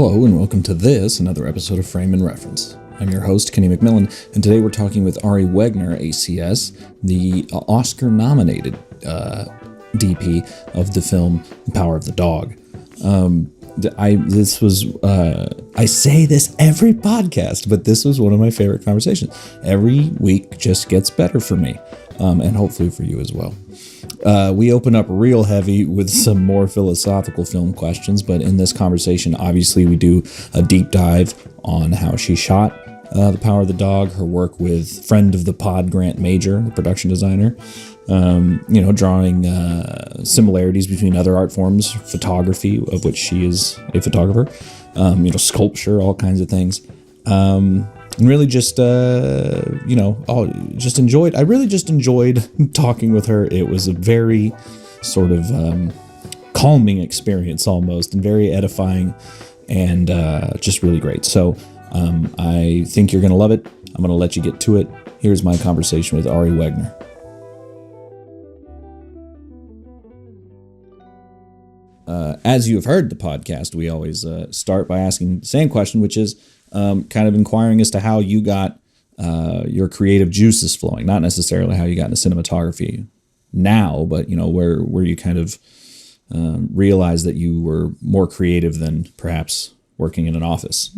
Hello and welcome to another episode of Frame and Reference. I'm your host, Kenny McMillan, and today we're talking with Ari Wegner, ACS, the Oscar-nominated DP of the film Power of the Dog. I say this every podcast, but this was one of my favorite conversations. Every week just gets better for me, and hopefully for you as well. We open up real heavy with some more philosophical film questions, but in this conversation, obviously, we do a deep dive on how she shot The Power of the Dog, her work with friend of the pod, Grant Major, the production designer, drawing similarities between other art forms, photography, of which she is a photographer, sculpture, all kinds of things. And really just, I really just enjoyed talking with her. It was a very sort of calming experience almost, and very edifying, and just really great. So I think you're going to love it. I'm going to let you get to it. Here's my conversation with Ari Wegner. As you have heard the podcast, we always start by asking the same question, which is kind of inquiring as to how you got your creative juices flowing. Not necessarily how you got into cinematography now, but where you kind of realized that you were more creative than perhaps working in an office.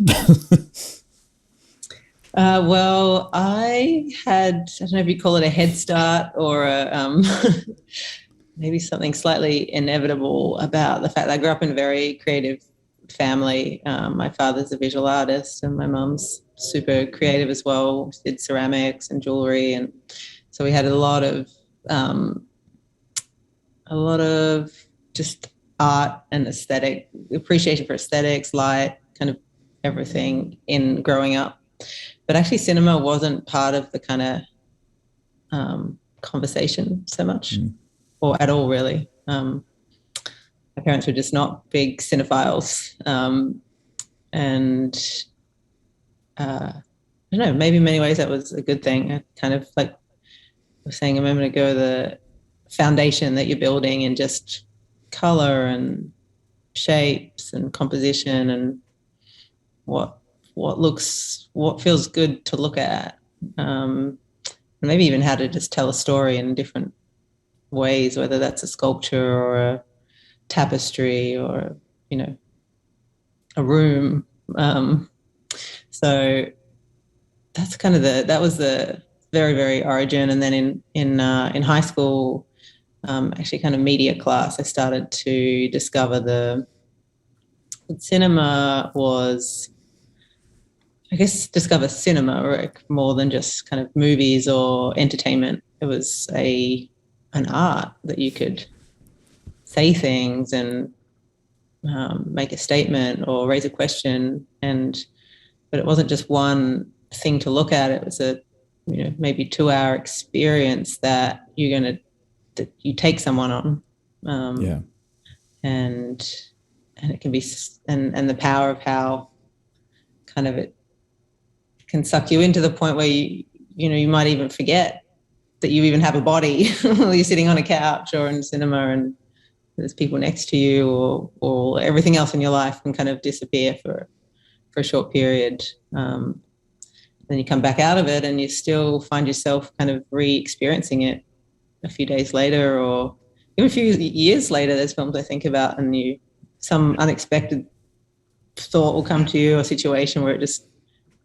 Well, I don't know if you call it a head start or maybe something slightly inevitable about the fact that I grew up in a very creative family. My father's a visual artist and my mum's super creative as well. She did ceramics and jewelry, and so we had a lot of just art and aesthetic appreciation for aesthetics, light, kind of everything in growing up. But actually, cinema wasn't part of the kind of conversation so much, or at all, really. My parents were just not big cinephiles. And I don't know, maybe in many ways that was a good thing. I kind of, like I was saying a moment ago, the foundation that you're building in just color and shapes and composition and what feels good to look at. And maybe even how to just tell a story in different ways, whether that's a sculpture or a tapestry or a room. So that's kind of that was the very, very origin. And then in high school, actually kind of media class, I started to discover that cinema was, I guess, discover cinema, right? More than just kind of movies or entertainment. It was an art that you could say things and make a statement or raise a question, but it wasn't just one thing to look at. It was a maybe 2-hour experience that you take someone on. And it can be, and the power of how kind of it can suck you into the point where you might even forget that you even have a body while you're sitting on a couch or in cinema and there's people next to you, or everything else in your life can kind of disappear for a short period. Then you come back out of it and you still find yourself kind of re-experiencing it a few days later, or even a few years later. There's films I think about and some unexpected thought will come to you, or situation where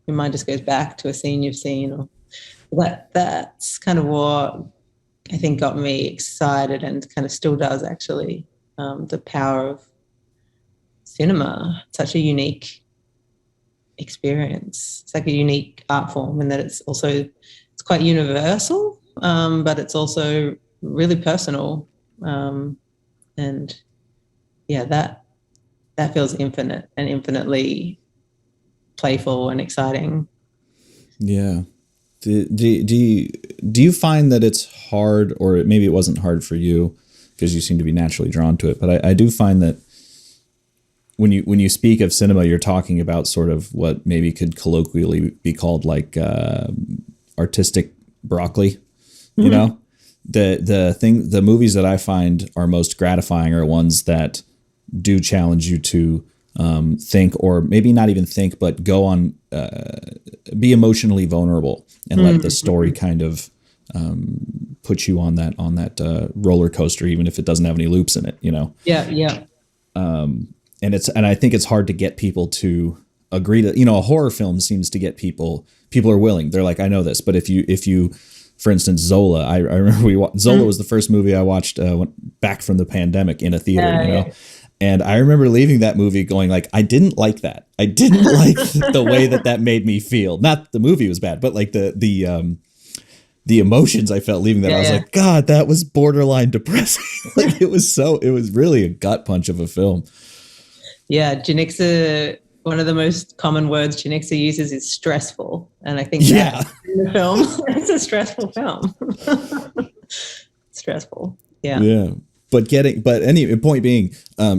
your mind just goes back to a scene you've seen, or that's kind of what I think got me excited, and kind of still does actually, the power of cinema. Such a unique experience. It's like a unique art form in that it's quite universal, but it's also really personal. And yeah, that feels infinite and infinitely playful and exciting. Yeah. Do you find that it's hard, or maybe it wasn't hard for you because you seem to be naturally drawn to it, but I do find that when you speak of cinema, you're talking about sort of what maybe could colloquially be called like artistic broccoli. Mm-hmm. The movies that I find are most gratifying are ones that do challenge you to think, or maybe not even think, but go on, be emotionally vulnerable and let the story kind of put you on that roller coaster, even if it doesn't have any loops in it, you know? Yeah. Yeah. And I think it's hard to get people to agree to, you know, a horror film seems to get people are willing. They're like, I know this, but if you, for instance, Zola, I remember Zola was the first movie I watched back from the pandemic in a theater, you know? Yeah. And I remember leaving that movie going like, I didn't like that. I didn't like the way that made me feel. Not the movie was bad, but like the emotions I felt leaving that. I was like, God, that was borderline depressing. Like it was really a gut punch of a film. Yeah. Janixa, one of the most common words Janixa uses is stressful. And I think in the film, it's a stressful film. Stressful. Yeah. Yeah. But point being,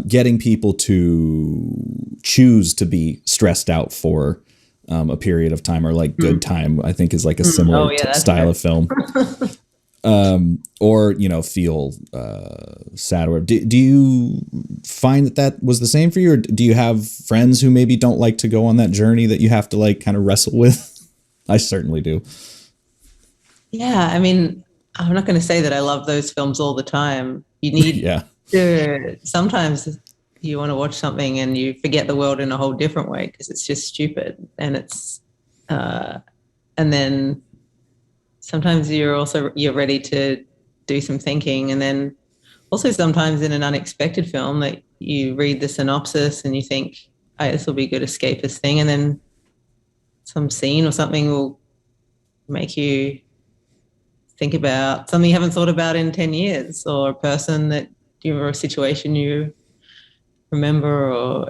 getting people to choose to be stressed out for a period of time, or like good time, I think is like a similar style of film. Or, you know, feel sad. Or do you find that was the same for you? Or do you have friends who maybe don't like to go on that journey that you have to like kind of wrestle with? I certainly do. Yeah. I mean, I'm not going to say that I love those films all the time. You need to, sometimes you want to watch something and you forget the world in a whole different way because it's just stupid. And it's, and then sometimes you're ready to do some thinking. And then also sometimes in an unexpected film that you read the synopsis and you think, oh, this will be a good escapist thing. And then some scene or something will make you think about something you haven't thought about in 10 years, or a person that or a situation you remember, or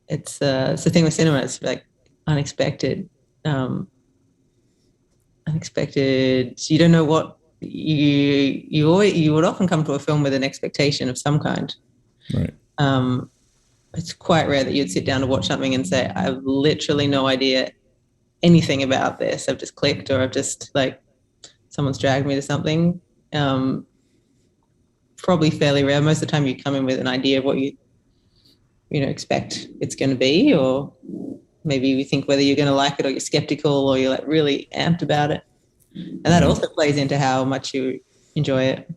it's the thing with cinema. It's like unexpected. Unexpected. You don't know what you would often come to a film with an expectation of some kind. Right. It's quite rare that you'd sit down to watch something and say, I have literally no idea anything about this. I've just clicked, or I've just like, someone's dragged me to something. Probably fairly rare. Most of the time you come in with an idea of what you expect it's going to be, or maybe you think whether you're going to like it, or you're skeptical, or you're like really amped about it. And that also plays into how much you enjoy it.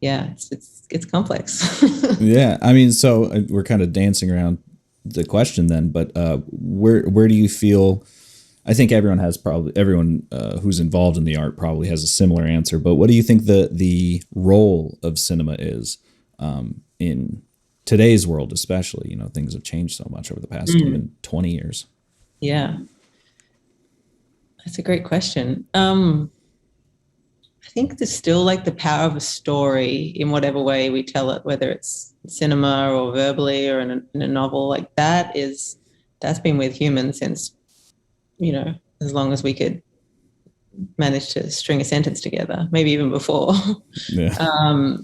It's complex. Yeah. I mean, so we're kind of dancing around the question then, but where do you feel, I think everyone who's involved in the art probably has a similar answer, but what do you think the role of cinema is in today's world, especially? You know, things have changed so much over the past even 20 years. Yeah. That's a great question. I think there's still like the power of a story in whatever way we tell it, whether it's cinema or verbally or in a novel. Like that's been with humans since, as long as we could manage to string a sentence together, maybe even before. Yeah.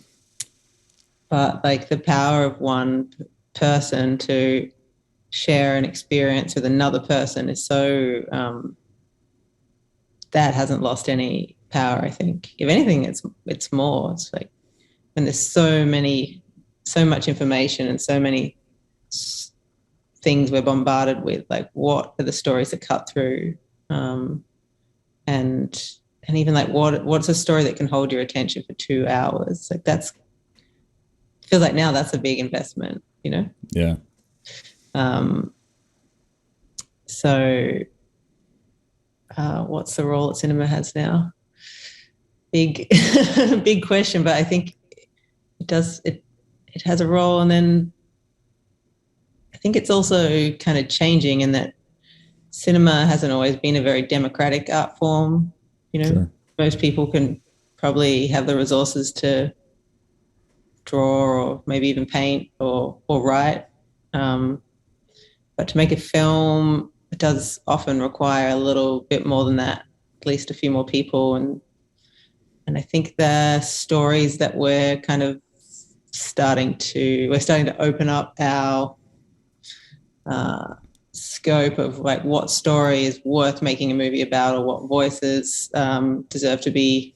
But like the power of one person to share an experience with another person is so, that hasn't lost any power, I think. If anything, it's more. It's like when there's so much information and so many things we're bombarded with, like what are the stories that cut through, and even like what's a story that can hold your attention for 2 hours? Like feels like now that's a big investment, Yeah. So what's the role that cinema has now? Big big question, but I think it has a role. And then I think it's also kind of changing in that cinema hasn't always been a very democratic art form. Sure. Most people can probably have the resources to draw or maybe even paint or write. But to make a film, it does often require a little bit more than that, at least a few more people. And I think the stories that we're starting to open up our scope of like what story is worth making a movie about, or what voices deserve to be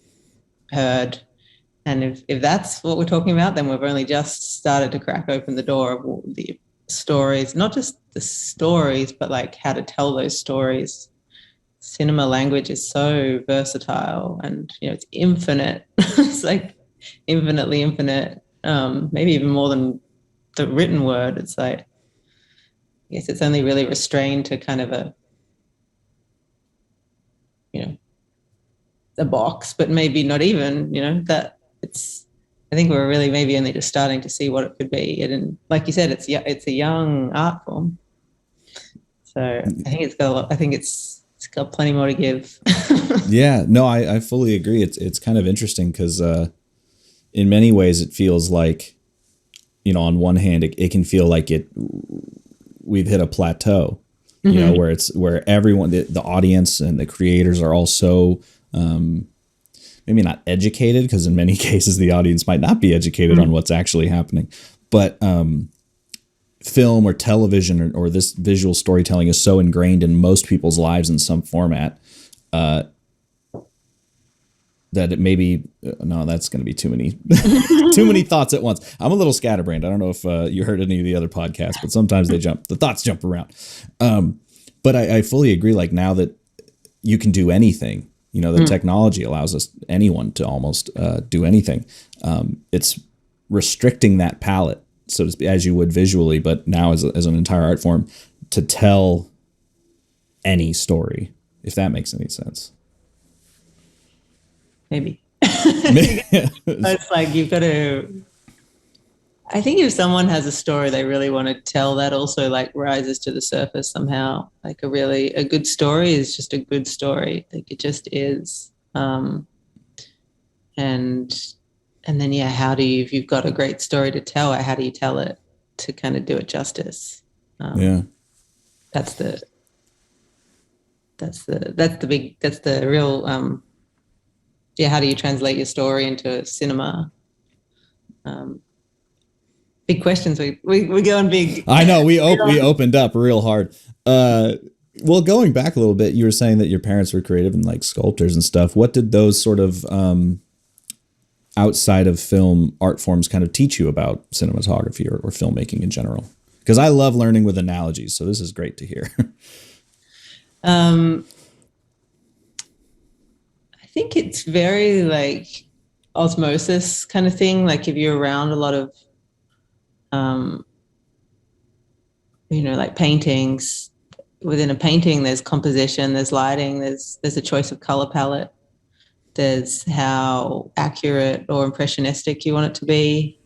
heard. And if that's what we're talking about, then we've only just started to crack open the door of the stories, not just the stories, but like how to tell those stories. Cinema language is so versatile, and it's infinite. It's like infinitely infinite, maybe even more than the written word. It's like, I guess it's only really restrained to kind of a box, but maybe not even, that it's, I think we're really maybe only just starting to see what it could be. And like you said, it's a young art form. So I think it's got a lot, I think it's got plenty more to give. Yeah, no, I fully agree. It's kind of interesting because in many ways it feels like, on one hand, it can feel like we've hit a plateau, where everyone, the audience and the creators are all so maybe not educated, because in many cases the audience might not be educated on what's actually happening, but film or television or this visual storytelling is so ingrained in most people's lives in some format that it maybe that's going to be too many thoughts at once. I'm a little scatterbrained. I don't know if you heard any of the other podcasts, but sometimes the thoughts jump around. But I fully agree. Like, now that you can do anything, the technology allows anyone to almost do anything. It's restricting that palette, so to speak, as you would visually, but now as an entire art form, to tell any story, if that makes any sense. Maybe. It's like you've got to, I think if someone has a story they really want to tell, that also like rises to the surface somehow. Like a good story is just a good story. Like it just is. And then, how do you, if you've got a great story to tell, how do you tell it to kind of do it justice? That's the real, how do you translate your story into cinema? Big questions. We're going big. I know we opened up real hard. Well, going back a little bit, you were saying that your parents were creative and like sculptors and stuff. What did those sort of outside of film art forms kind of teach you about cinematography or filmmaking in general? Because I love learning with analogies, so this is great to hear. I think it's very like osmosis kind of thing. Like if you're around a lot of, like paintings, within a painting, there's composition, there's lighting, there's a choice of color palette. There's how accurate or impressionistic you want it to be.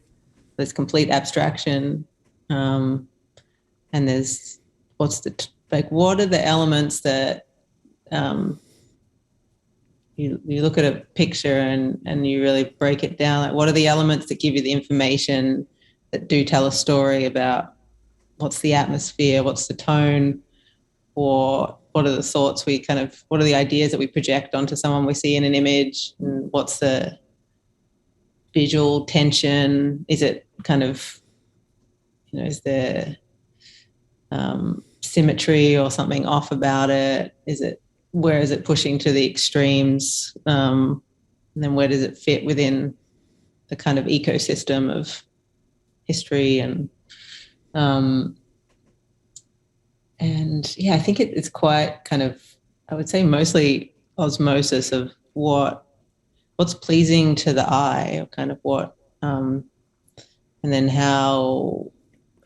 There's complete abstraction. And there's what are the elements that you look at a picture and you really break it down. Like, what are the elements that give you the information that do tell a story about what's the atmosphere, what's the tone, or what are the thoughts what are the ideas that we project onto someone we see in an image, and what's the visual tension? Is it kind of, is there symmetry or something off about it? Where is it pushing to the extremes? And then where does it fit within the kind of ecosystem of history? And I think it's quite kind of, I would say mostly osmosis of what's pleasing to the eye, or kind of what, and then how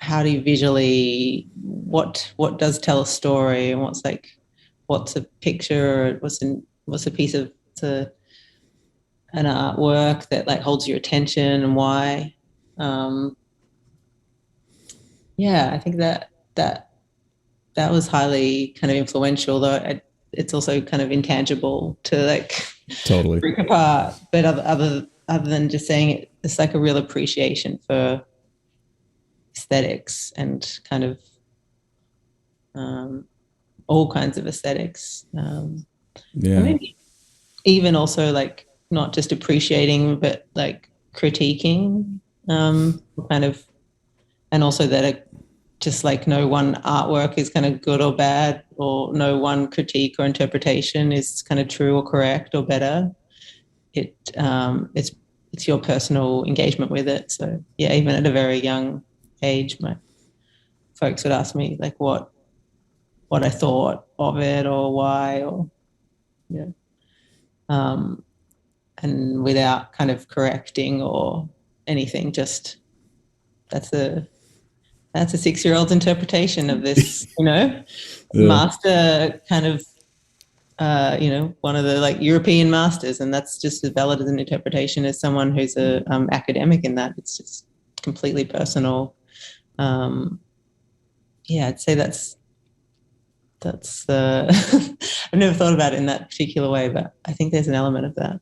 do you visually, what does tell a story, and what's a picture, what's a piece of an artwork that like holds your attention, and why. I think that was highly kind of influential, though it's also kind of intangible to like totally break apart. But other than just saying it, it's like a real appreciation for aesthetics and kind of all kinds of aesthetics. Maybe even also like not just appreciating, but like critiquing, kind of, and also that just like no one artwork is kind of good or bad, or no one critique or interpretation is kind of true or correct or better. It's it's your personal engagement with it. So yeah, even at a very young age, my folks would ask me like what I thought of it or why, or yeah, and without kind of correcting or anything, just that's a 6-year-old's interpretation of this, Yeah. master kind of, one of the like European masters, and that's just as valid as an interpretation as someone who's a academic in that. It's just completely personal. I'd say that's I've never thought about it in that particular way, but I think there's an element of that.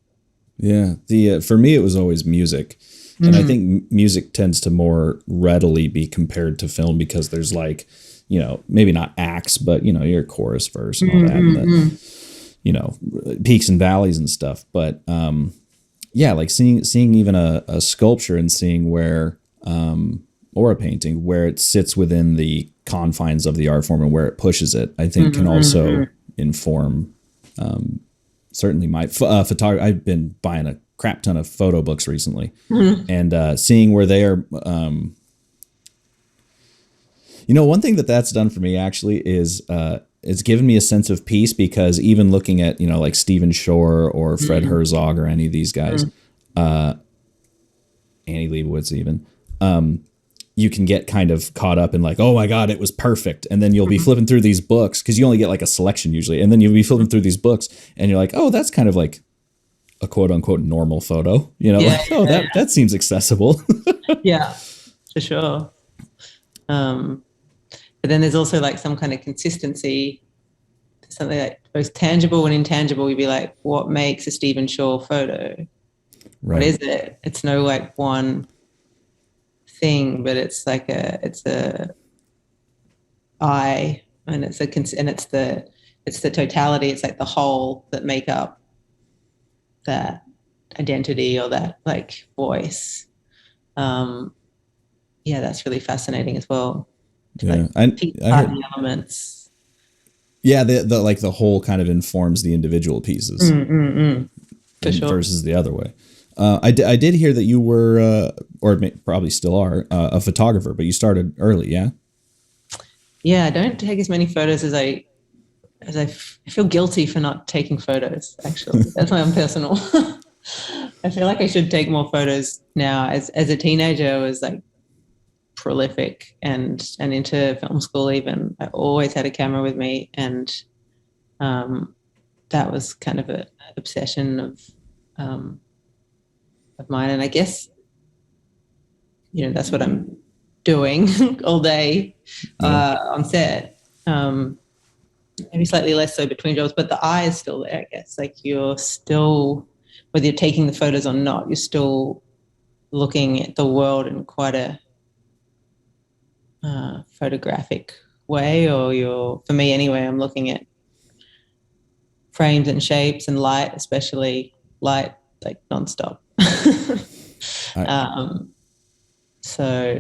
Yeah. For me, it was always music. And I think music tends to more readily be compared to film because there's like, maybe not acts, but, your chorus verse and all that, and the, peaks and valleys and stuff. But like seeing even a sculpture and seeing where, or a painting, where it sits within the confines of the art form and where it pushes it, I think can also inform certainly my photography. I've been buying a crap ton of photo books recently, and seeing where they are. One thing that's done for me actually is it's given me a sense of peace, because even looking at like Stephen Shore or Fred Herzog or any of these guys, Annie Leibovitz even, you can get kind of caught up in like, oh my God, it was perfect. And then you'll be flipping through these books, because you only get like a selection usually. And then you'll be flipping through these books and you're like, oh, that's kind of like a quote unquote normal photo, that seems accessible. Yeah, for sure. But then there's also like some kind of consistency, something like both tangible and intangible. You'd be like, what makes a Stephen Shore photo? Right. What is it? It's no like one thing, but it's like it's a eye, and it's the totality. It's like the whole that make up that identity or that like voice. That's really fascinating as well. Yeah, like I heard elements. Yeah, the like the whole kind of informs the individual pieces, For sure. versus the other way. I did hear that you were, or probably still are, a photographer, but you started early, yeah? Yeah, I don't take as many photos as I feel guilty for not taking photos, actually. That's my own personal. I feel like I should take more photos now. As a teenager, I was like prolific and into film school even. I always had a camera with me, and that was kind of an obsession of mine. And I guess, that's what I'm doing all day on set. Maybe slightly less so between jobs, but the eye is still there, I guess. Like you're still, whether you're taking the photos or not, you're still looking at the world in quite a photographic way, or for me anyway, I'm looking at frames and shapes and light, especially light, like nonstop. So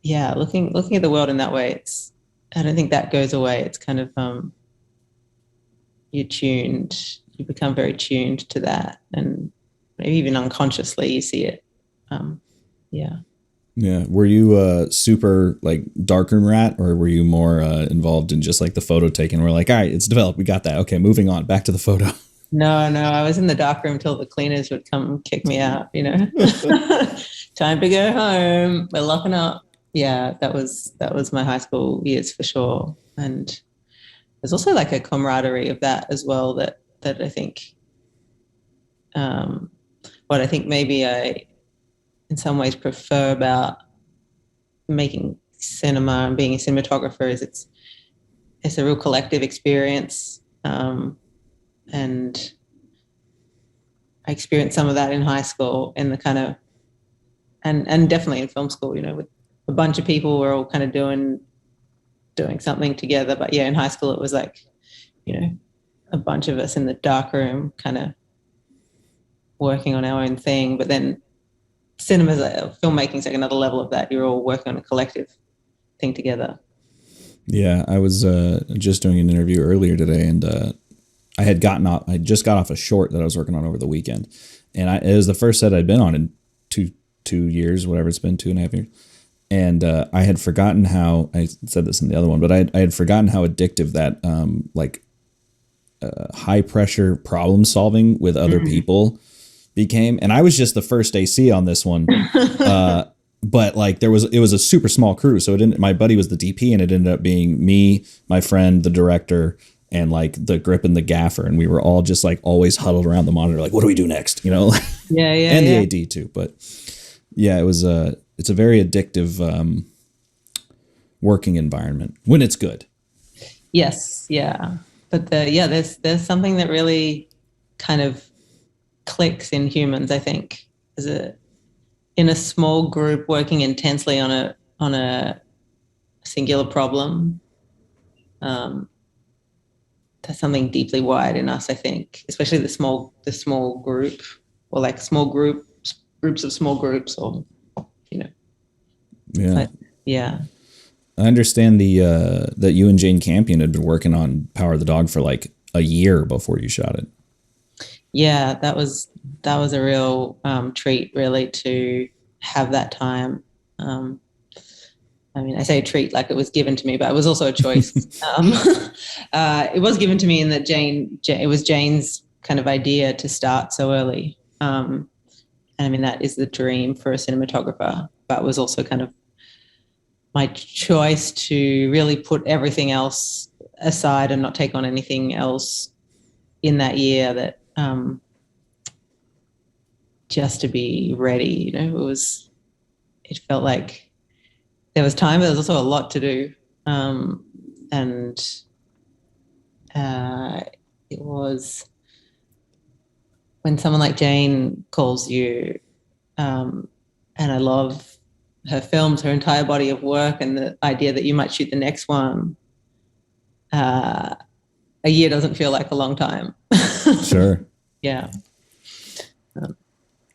yeah, looking at the world in that way, I don't think that goes away. It's kind of you become very tuned to that, and maybe even unconsciously you see it. Yeah. Were you a super like darkroom rat, or were you more involved in just like the photo taking? We're like, all right, it's developed. We got that. Okay, moving on. Back to the photo. No. I was in the darkroom till the cleaners would come kick me out, Time to go home. We're locking up. Yeah, that was my high school years for sure. And there's also like a camaraderie of that as well that I think, what I think maybe I in some ways prefer about making cinema and being a cinematographer is it's a real collective experience. And I experienced some of that in high school in the kind of, and definitely in film school, with a bunch of people, we're all kind of doing something together. But yeah, in high school, it was like, a bunch of us in the dark room kind of working on our own thing. But then filmmaking is like another level of that. You're all working on a collective thing together. Yeah, I was just doing an interview earlier today, and I just got off a short that I was working on over the weekend, and it was the first set I'd been on in two years, whatever it's been, 2.5 years. And I had forgotten how, I said this in the other one, but I had forgotten how addictive that high pressure problem solving with other people became. And I was just the first AC on this one. But like it was a super small crew. So my buddy was the DP, and it ended up being me, my friend, the director, and like the grip and the gaffer. And we were all just like always huddled around the monitor. Like, what do we do next? Yeah. And the AD too. But yeah, it's a very addictive working environment when it's good. Yes. Yeah. But there's something that really kind of clicks in humans, I think, in a small group working intensely on a singular problem. There's something deeply wired in us, I think, especially the small group, or like groups of small groups, or Yeah. Yeah. I understand that you and Jane Campion had been working on Power of the Dog for like a year before you shot it. Yeah, that was a real treat, really, to have that time. I mean, I say a treat like it was given to me, but it was also a choice. It was given to me in that it was Jane's kind of idea to start so early. And I mean, that is the dream for a cinematographer, but it was also kind of my choice to really put everything else aside and not take on anything else in that year, that just to be ready. It felt like there was time, but there was also a lot to do. And it was when someone like Jane calls you, and I love her films, her entire body of work, and the idea that you might shoot the next one, a year doesn't feel like a long time. Sure. Yeah.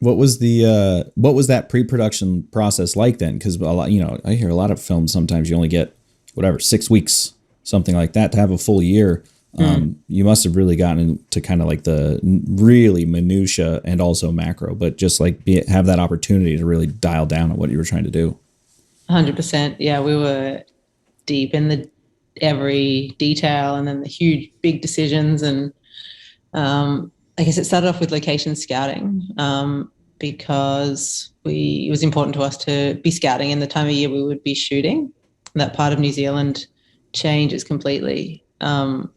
What was that pre-production process like then? Because I hear a lot of films, sometimes you only get 6 weeks, something like that, to have a full year. You must have really gotten into kind of like the really minutia and also macro, but just like have that opportunity to really dial down on what you were trying to do. 100%. Yeah, we were deep in every detail, and then the huge big decisions. And I guess it started off with location scouting, because it was important to us to be scouting in the time of year we would be shooting. That part of New Zealand changes completely. In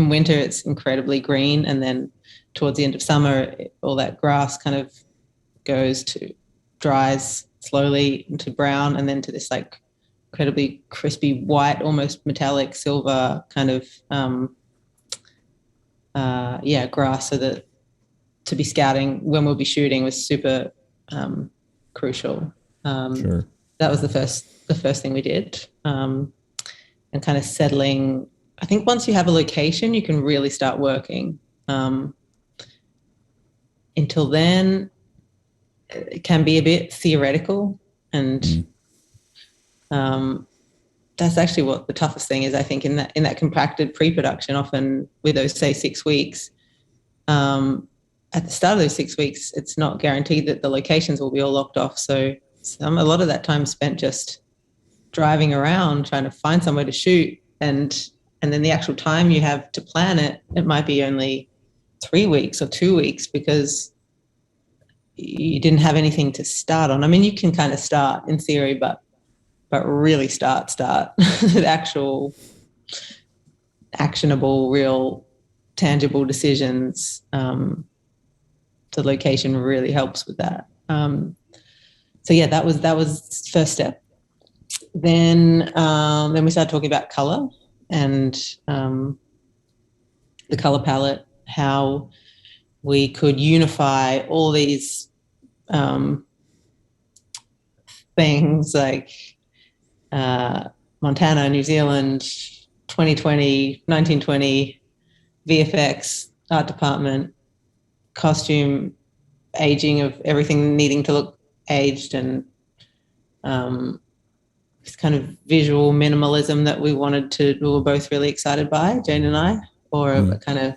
winter, it's incredibly green, and then towards the end of summer, all that grass kind of dries slowly into brown, and then to this like incredibly crispy white, almost metallic silver kind of grass. So that to be scouting when we'll be shooting was super crucial. Sure. That was the first thing we did, and kind of settling. I think once you have a location, you can really start working. Until then, it can be a bit theoretical, and that's actually what the toughest thing is, I think, in that compacted pre-production. Often with those, say, 6 weeks, at the start of those 6 weeks, it's not guaranteed that the locations will be all locked off. So a lot of that time spent just driving around trying to find somewhere to shoot, and then the actual time you have to plan it might be only 3 weeks or 2 weeks, because you didn't have anything to start on. I mean, you can kind of start in theory, but really start the actual actionable, real, tangible decisions. The location really helps with that. So yeah, that was first step. Then we started talking about color and the color palette, how we could unify all these things like Montana, New Zealand, 2020, 1920, VFX, art department, costume, aging of everything needing to look aged, and this kind of visual minimalism that we were both really excited by, Jane and I, or a kind of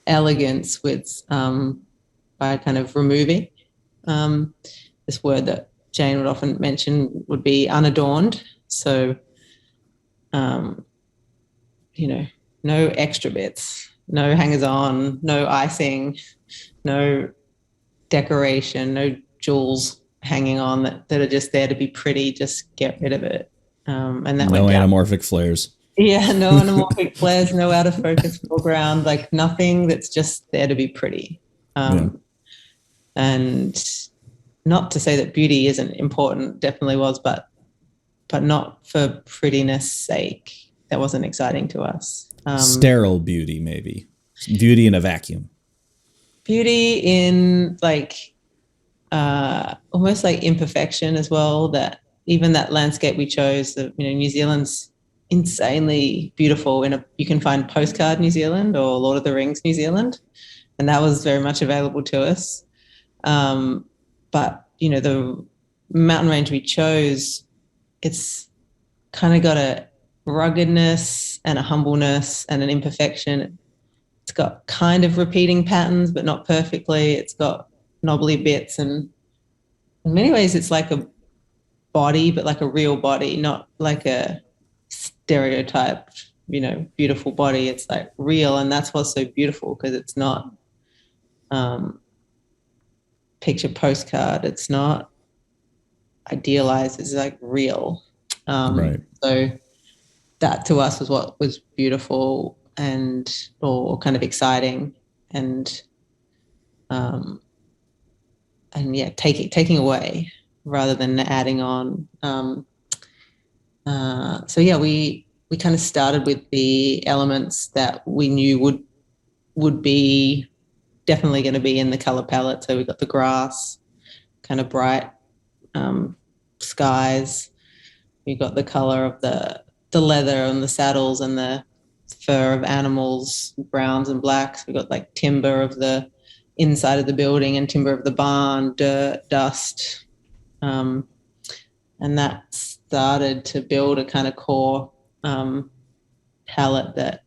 elegance with by kind of removing. This word that Jane would often mention would be unadorned. So, no extra bits, no hangers on, no icing, no decoration, no jewels hanging on that are just there to be pretty. Just get rid of it. And that no went down. anamorphic flares. Yeah, no anamorphic flares, no out of focus foreground, like nothing that's just there to be pretty. And not to say that beauty isn't important, definitely was, but not for prettiness sake. That wasn't exciting to us. Sterile beauty, maybe. Beauty in a vacuum. Beauty in like almost like imperfection as well. That even that landscape we chose, New Zealand's insanely beautiful. You can find Postcard New Zealand or Lord of the Rings New Zealand, and that was very much available to us. But the mountain range we chose, it's kind of got a ruggedness and a humbleness and an imperfection. It's got kind of repeating patterns, but not perfectly. It's got knobbly bits, and in many ways it's like a body, but like a real body, not like a stereotyped, beautiful body. It's like real, and that's what's so beautiful, because it's not picture postcard. It's not idealized. It's like real. Right. So that to us was what was beautiful or kind of exciting, and yeah, taking away rather than adding on. So yeah, we kind of started with the elements that we knew would be definitely going to be in the color palette. So we got the grass, kind of bright skies. We got the color of the leather and the saddles and the fur of animals, browns and blacks. We got like timber of the inside of the building and timber of the barn, dirt, dust. And that started to build a kind of core palette that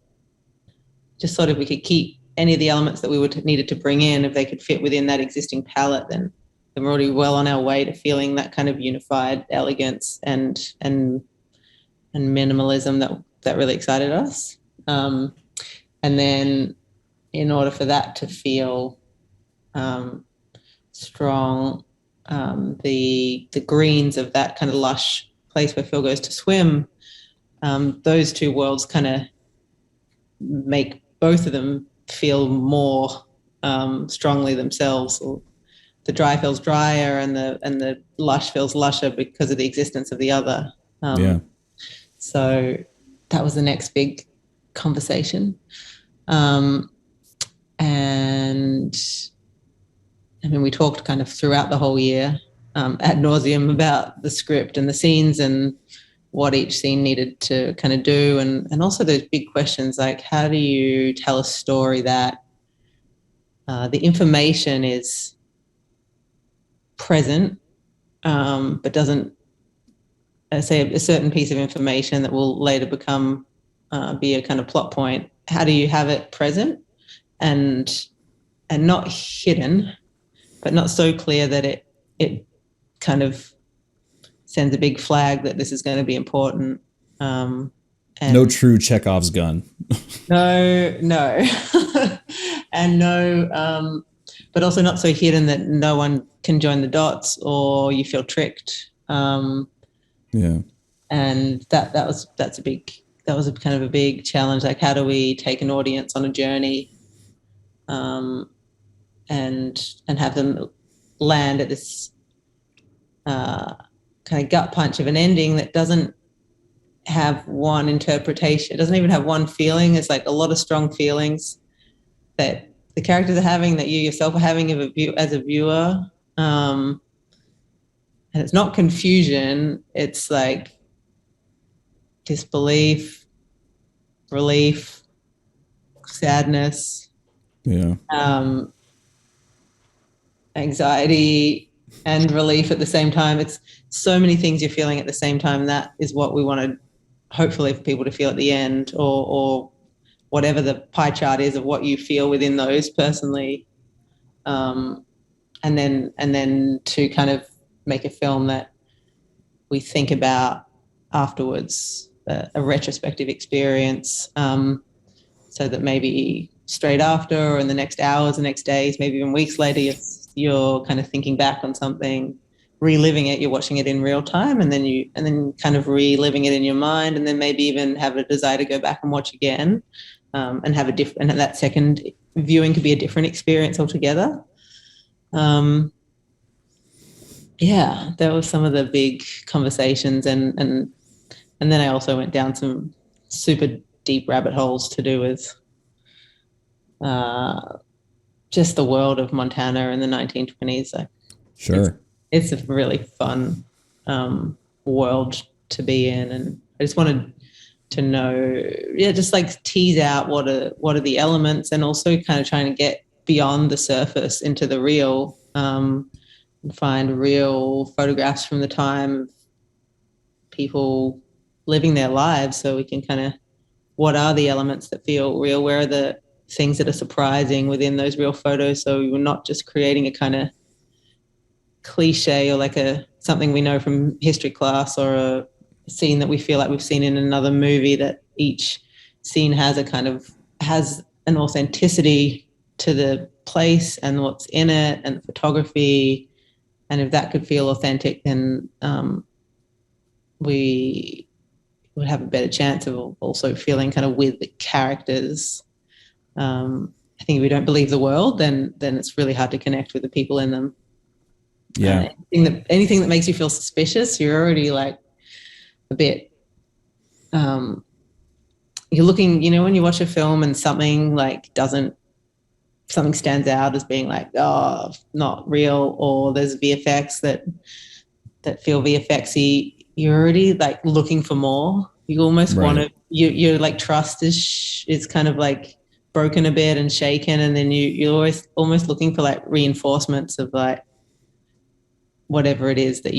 just sort of we could keep any of the elements that we needed to bring in. If they could fit within that existing palette, then we're already well on our way to feeling that kind of unified elegance and minimalism that really excited us. And then in order for that to feel strong, the greens of that kind of lush place where Phil goes to swim, those two worlds kind of make both of them feel more strongly themselves. The dry feels drier, and the lush feels lusher because of the existence of the other. So that was the next big conversation. And I mean, we talked kind of throughout the whole year ad nauseum about the script and the scenes and what each scene needed to kind of do. And also those big questions like, how do you tell a story that the information is present, but doesn't, say, a certain piece of information that will later become be a kind of plot point. How do you have it present and not hidden, but not so clear that it kind of sends a big flag that this is going to be important. And no true Chekhov's gun. No. And no, but also not so hidden that no one can join the dots or you feel tricked. Yeah. And that was a kind of a big challenge. Like, how do we take an audience on a journey and have them land at this kind of gut punch of an ending that doesn't have one interpretation. It doesn't even have one feeling. It's like a lot of strong feelings that the characters are having, that you yourself are having as a viewer. And it's not confusion. It's like disbelief, relief, sadness, anxiety and relief at the same time. It's so many things you're feeling at the same time. That is what we wanted, hopefully, for people to feel at the end, or whatever the pie chart is of what you feel within those personally. and then to kind of make a film that we think about afterwards, a retrospective experience, so that maybe straight after or in the next hours, the next days, maybe even weeks later, you're kind of thinking back on something, reliving it, you're watching it in real time, and then kind reliving it in your mind, and then maybe even have a desire to go back and watch again, and have a different, and that second viewing could be a different experience altogether. Yeah, that was some of the big conversations, and then I also went down some super deep rabbit holes to do with just the world of Montana in the 1920s. Like, sure, it's a really fun world to be in, and I just wanted to know, just like tease out what are the elements, and also kind of trying to get beyond the surface into the real, and find real photographs from the time of people living their lives, so we can kind of, what are the elements that feel real, where are the things that are surprising within those real photos, so we're not just creating a kind of cliche or like something we know from history class, or a scene that we feel like we've seen in another movie, that each scene has an authenticity to the place and what's in it and the photography. And if that could feel authentic, then we would have a better chance of also feeling kind of with the characters. I think if we don't believe the world, then it's really hard to connect with the people in them. Yeah. Anything that makes you feel suspicious, you're already like a bit, you're looking, when you watch a film and something stands out as being like, oh, not real, or there's VFX that feel VFX-y, you're already like looking for more. You almost want to, you're like, trust is kind of like broken a bit and shaken, and then you're always almost looking for like reinforcements of like whatever it is that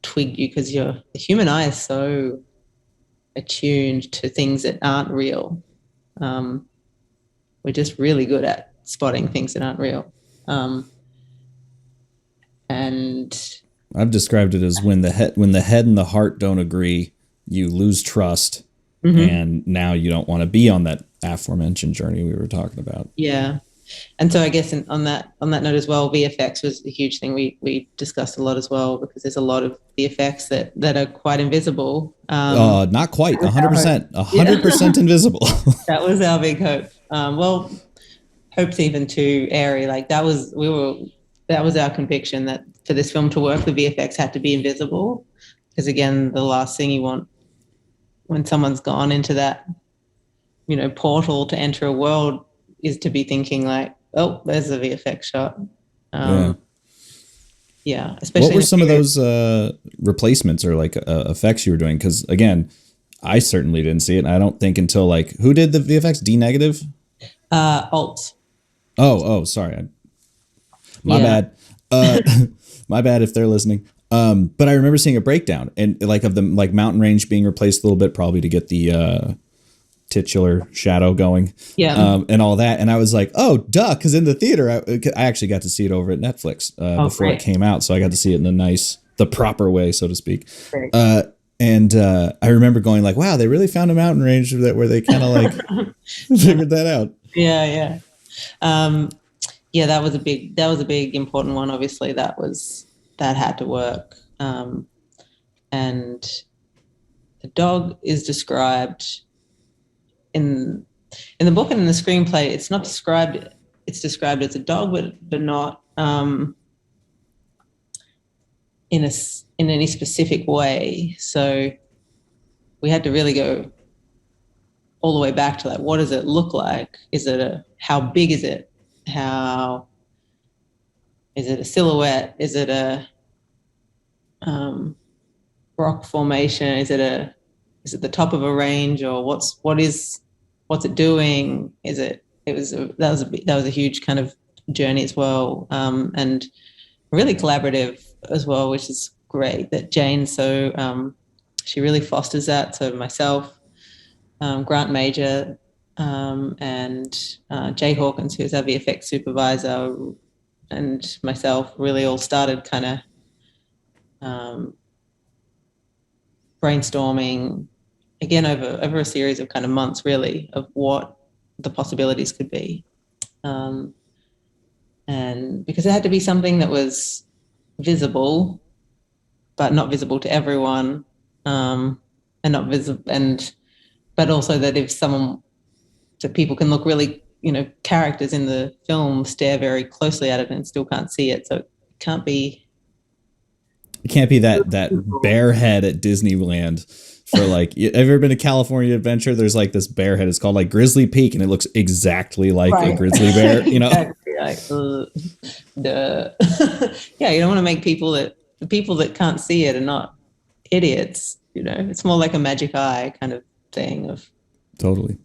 twigged you, because the human eye is so attuned to things that aren't real. We're just really good at spotting things that aren't real. And I've described it as when the head and the heart don't agree, you lose trust, and now you don't want to be on that aforementioned journey we were talking about. Yeah. And so I guess on that note as well, VFX was a huge thing we discussed a lot as well, because there's a lot of VFX that are quite invisible. Not quite, 100% invisible. That was our big hope. Well, hope's even too airy. Like that was our conviction, that for this film to work, the VFX had to be invisible, because again, the last thing you want when someone's gone into that, portal to enter a world, is to be thinking like, oh, there's a VFX shot. Yeah. Especially what were some of those replacements or like effects you were doing? Because again, I certainly didn't see it, and I don't think until like, who did the VFX? D negative? Alt. Oh, sorry. My bad. My bad if they're listening. But I remember seeing a breakdown and like of the like mountain range being replaced a little bit, probably to get the titular shadow going, and all that. And I was like, oh, duh, because in the theater, I actually got to see it over at Netflix before it came out, so I got to see it in the proper way, so to speak. And I remember going like, wow, they really found a mountain range where they kind of like figured that out. Yeah. That was a big important one. Obviously, that had to work. And the dog is described in the book and in the screenplay. It's not described. It's described as a dog, but not in any specific way. So we had to really go all the way back to like, what does it look like? How big is it? How is it a silhouette? Is it a rock formation? Is it the top of a range, or what's it doing? That was a huge kind of journey as well, and really collaborative as well, which is great that Jane, she really fosters that. So myself, Grant Major, and Jay Hawkins, who's our VFX supervisor, and myself really all started kind of brainstorming again over a series of kind of months, really, of what the possibilities could be. And because it had to be something that was visible, but not visible to everyone, and not visible, but also that that people can look really, characters in the film stare very closely at it and still can't see it. So it can't be. It can't be that bear head at Disneyland. For like, have you ever been to California Adventure? There's like this bear head. It's called like Grizzly Peak, and it looks exactly like a grizzly bear. Exactly, duh. Yeah, you don't want to make the people that can't see it are not idiots. It's more like a magic eye kind of thing. Totally.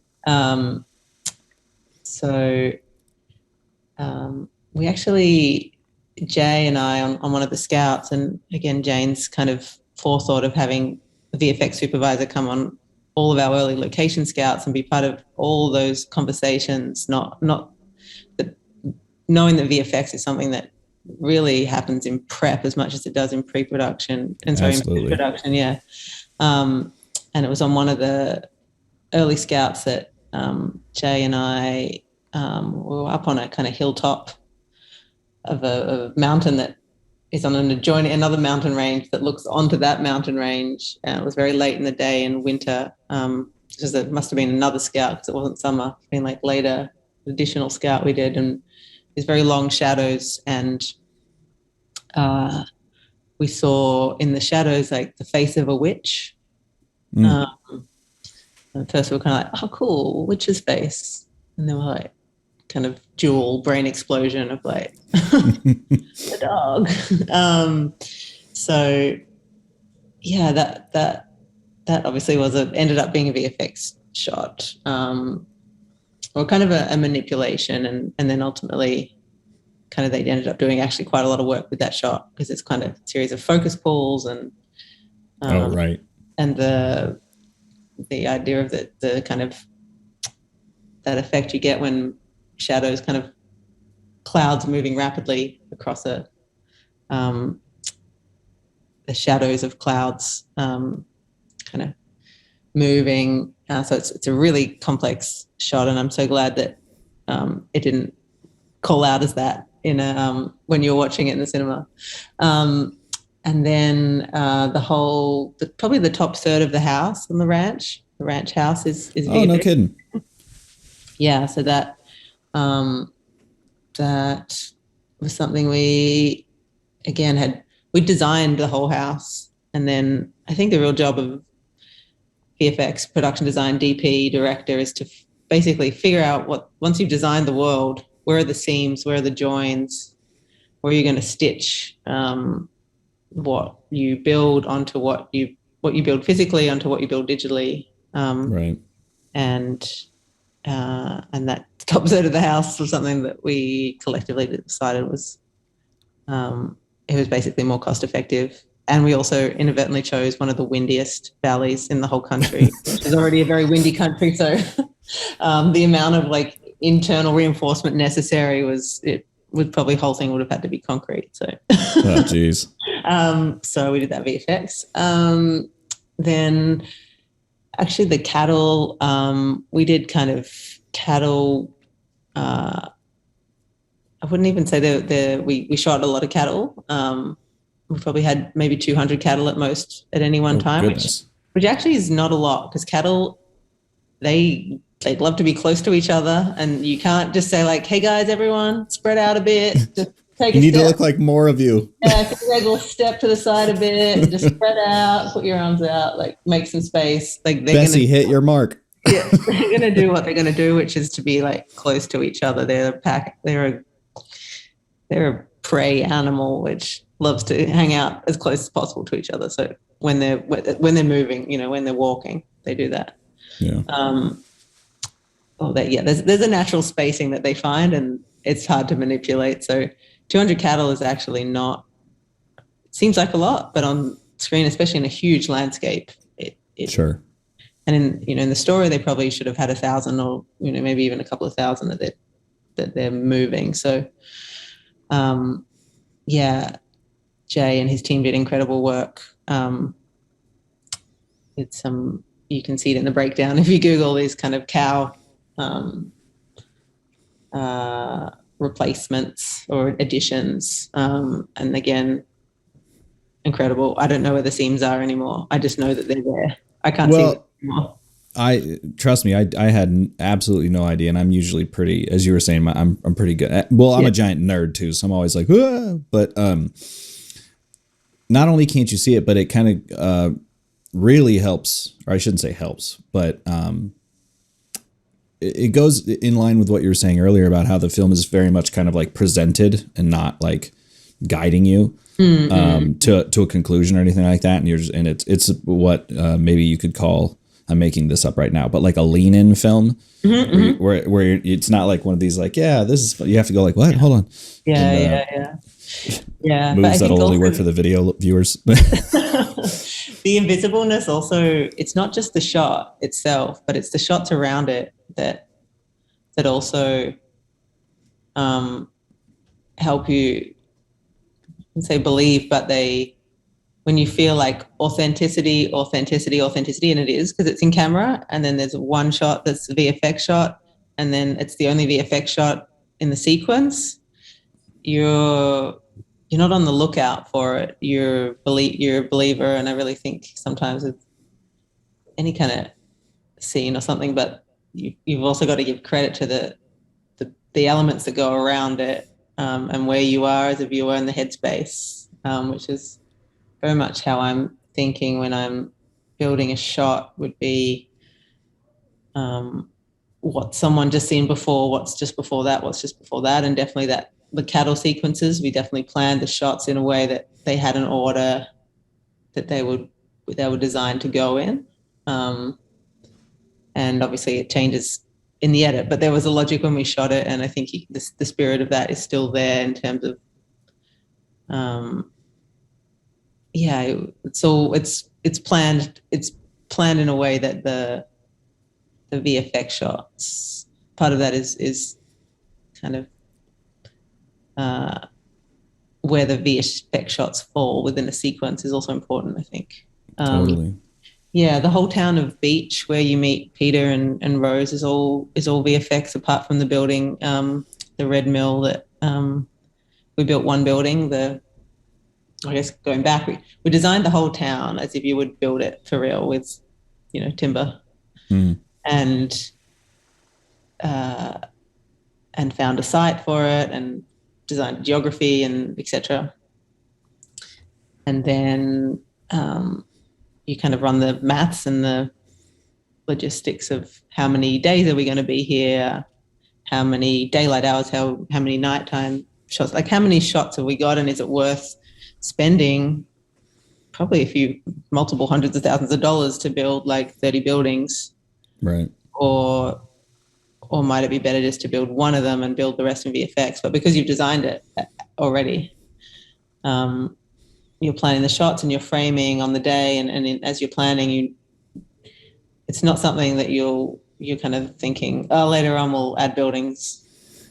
So we actually, Jay and I on one of the scouts, and again Jane's kind of forethought of having a VFX supervisor come on all of our early location scouts and be part of all those conversations, not knowing that VFX is something that really happens in prep as much as it does in pre-production and in post-production. Yeah. And it was on one of the early scouts that Jay and I were up on a kind of hilltop of a mountain that is on another mountain range that looks onto that mountain range. And it was very late in the day in winter, because it must have been another scout because it wasn't summer. It's been like later additional scout we did, and these very long shadows, and we saw in the shadows like the face of a witch. And first we were kind of like, oh cool, witch's face, and then we're like, kind of dual brain explosion of like the dog. So yeah, that obviously ended up being a VFX shot, or kind of a manipulation, and then ultimately kind of they ended up doing actually quite a lot of work with that shot because it's kind of a series of focus pulls and right, and the idea of the kind of that effect you get when shadows, kind of clouds moving rapidly across the shadows of clouds kind of moving. So it's a really complex shot, and I'm so glad that it didn't call out as that in when you're watching it in the cinema. And then probably the top third of the house on the ranch house is oh, no kidding. Yeah, so that was something we designed the whole house, and then I think the real job of VFX, production design, DP, director is to basically figure out once you've designed the world, where are the seams, where are the joins, where are you going to stitch what you build onto what you build physically onto what you build digitally. Right. And that top third of the house was something that we collectively decided was it was basically more cost effective. And we also inadvertently chose one of the windiest valleys in the whole country, which is already a very windy country. So the amount of like internal reinforcement necessary probably whole thing would have had to be concrete. So oh geez. So we did that VFX. Then actually the cattle, we did kind of cattle. I wouldn't even say we shot a lot of cattle. We probably had maybe 200 cattle at most at any one time, which actually is not a lot, because cattle, they'd love to be close to each other, and you can't just say like, hey guys, everyone spread out a bit, just take you need to look like more of you. Yeah, take a little step to the side a bit, just spread out, put your arms out, like make some space. Like Bessie, hit your mark. Yeah, they're going to do what they're going to do, which is to be like close to each other. They're a pack. They're a prey animal which loves to hang out as close as possible to each other. So when they're moving, when they're walking, they do that. Yeah. There's a natural spacing that they find, and it's hard to manipulate. So 200 cattle is actually not. It seems like a lot, but on screen, especially in a huge landscape, it sure. And in the story, they probably should have had 1,000 or maybe even a couple of thousand that they're moving. So Yeah, Jay and his team did incredible work. It's you can see it in the breakdown if you Google these kind of cow replacements or additions. And again, incredible. I don't know where the seams are anymore. I just know that they're there. I can't see them anymore. Trust me, I had absolutely no idea, and I'm usually pretty, as you were saying, I'm pretty good. Well, I'm a giant nerd too, so I'm always like, ah! But not only can't you see it, but it kind of really helps, or I shouldn't say helps, but it goes in line with what you were saying earlier about how the film is very much kind of like presented and not like guiding you to a conclusion or anything like that. And it's what maybe you could call, I'm making this up right now, but like a lean-in film where it's not like one of these like, yeah, this is, you have to go like, what? Hold on. Yeah. Moves that'll only work for the video viewers. The invisibleness also, it's not just the shot itself, but it's the shots around it that also help you, say believe, but when you feel like authenticity, and it is because it's in camera, and then there's one shot that's the VFX shot, and then it's the only VFX shot in the sequence, you're not on the lookout for it. You're a believer, and I really think sometimes with any kind of scene or something, but you've also got to give credit to the elements that go around it, and where you are as a viewer in the headspace, which is very much how I'm thinking when I'm building a shot, would be what someone just seen before, what's just before that, and definitely that the cattle sequences, we definitely planned the shots in a way that they had an order that they were designed to go in, and obviously it changes in the edit, but there was a logic when we shot it, and I think the spirit of that is still there in terms of it's planned in a way that the VFX shots, part of that is kind of where the VFX shots fall within a sequence is also important, I think. Totally. Yeah, the whole town of Beach where you meet Peter and Rose is all VFX, apart from the building, the Red Mill that we built one building. I guess going back, we designed the whole town as if you would build it for real with, timber, and found a site for it and designed geography and etc. And then you kind of run the maths and the logistics of how many days are we going to be here, how many daylight hours, how many nighttime shots, like how many shots have we got, and is it worth spending probably multiple hundreds of thousands of dollars to build like 30 buildings, right? Or might it be better just to build one of them and build the rest in VFX? But because you've designed it already, you're planning the shots and you're framing on the day, and as you're planning, it's not something that you're kind of thinking, oh, later on we'll add buildings,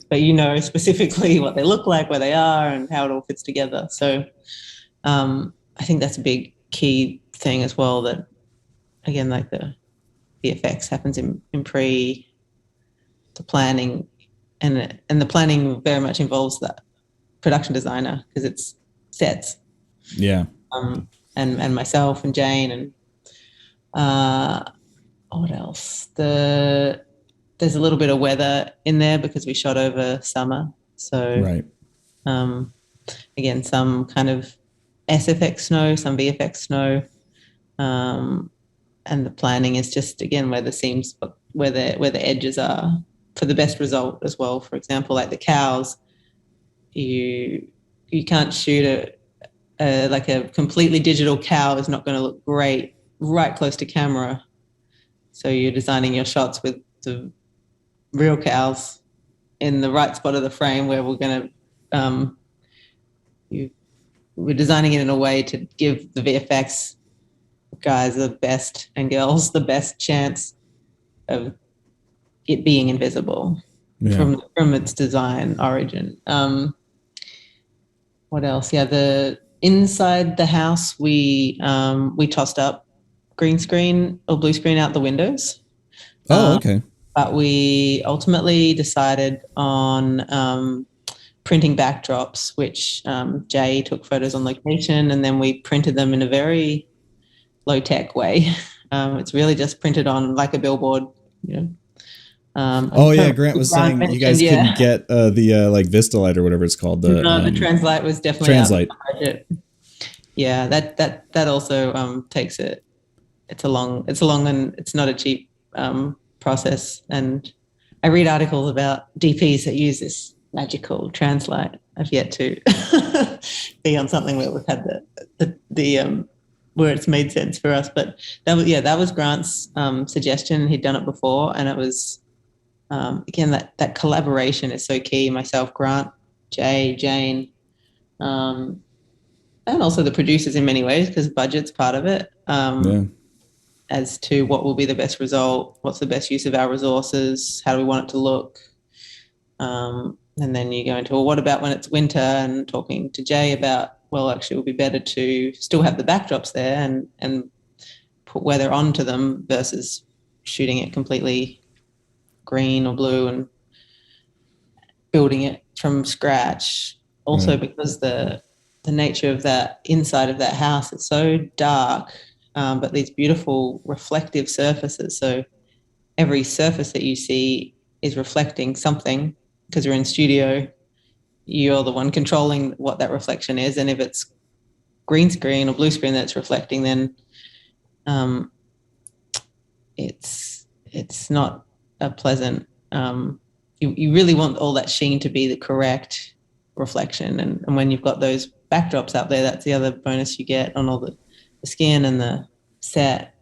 but specifically what they look like, where they are, and how it all fits together. So I think that's a big key thing as well, that again, like the VFX happens in the planning, and the planning very much involves that production designer, because it's sets. Yeah. And myself and Jane and what else? There's a little bit of weather in there because we shot over summer. So right. Again, some kind of SFX snow, some VFX snow, and the planning is just again where the seams, where the edges are for the best result as well. For example, like the cows, you can't shoot like a completely digital cow is not going to look great right close to camera. So you're designing your shots with the real cows in the right spot of the frame, where we're going to we're designing it in a way to give the VFX guys and girls the best chance of it being invisible from its design origin. what else? Yeah, the inside the house we tossed up green screen or blue screen out the windows. Oh, okay. But we ultimately decided on printing backdrops, which Jay took photos on location, and then we printed them in a very low tech way. It's really just printed on like a billboard, you know. Oh yeah, Grant was saying you guys couldn't get the like Vistalite or whatever it's called. The Translite was definitely Translite. out of the budget. Yeah, that also takes it. It's a long and it's not a cheap process. And I read articles about DPs that use this magical Translite. I've yet to be on something where we've had the where it's made sense for us. But that was Grant's suggestion. He'd done it before, and it was again that collaboration is so key. Myself, Grant, Jay, Jane, and also the producers in many ways, because budget's part of it. As to what will be the best result, what's the best use of our resources, how do we want it to look, and then you go into, well, what about when it's winter, and talking to Jay about, well, actually it would be better to still have the backdrops there and put weather onto them versus shooting it completely green or blue and building it from scratch. Also, because the nature of that inside of that house is so dark, but these beautiful reflective surfaces. So every surface that you see is reflecting something, because you're in studio, you're the one controlling what that reflection is. And if it's green screen or blue screen that's reflecting, then it's not a pleasant, you really want all that sheen to be the correct reflection. And when you've got those backdrops out there, that's the other bonus you get on all the skin and the set,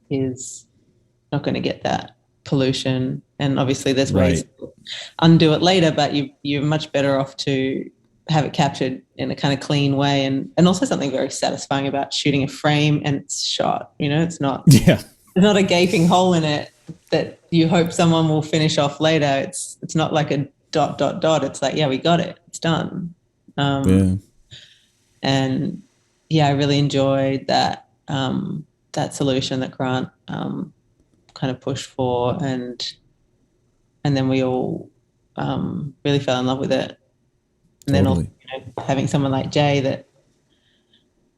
is not going to get that pollution. And obviously there's ways to undo it later, but you're much better off to have it captured in a kind of clean way. And also something very satisfying about shooting a frame and it's shot, it's not, there's not a gaping hole in it that you hope someone will finish off later. It's not like a ... It's like, yeah, we got it, it's done. And yeah, I really enjoyed that solution that Grant kind of pushed for, and then we all really fell in love with it. And then also, having someone like Jay that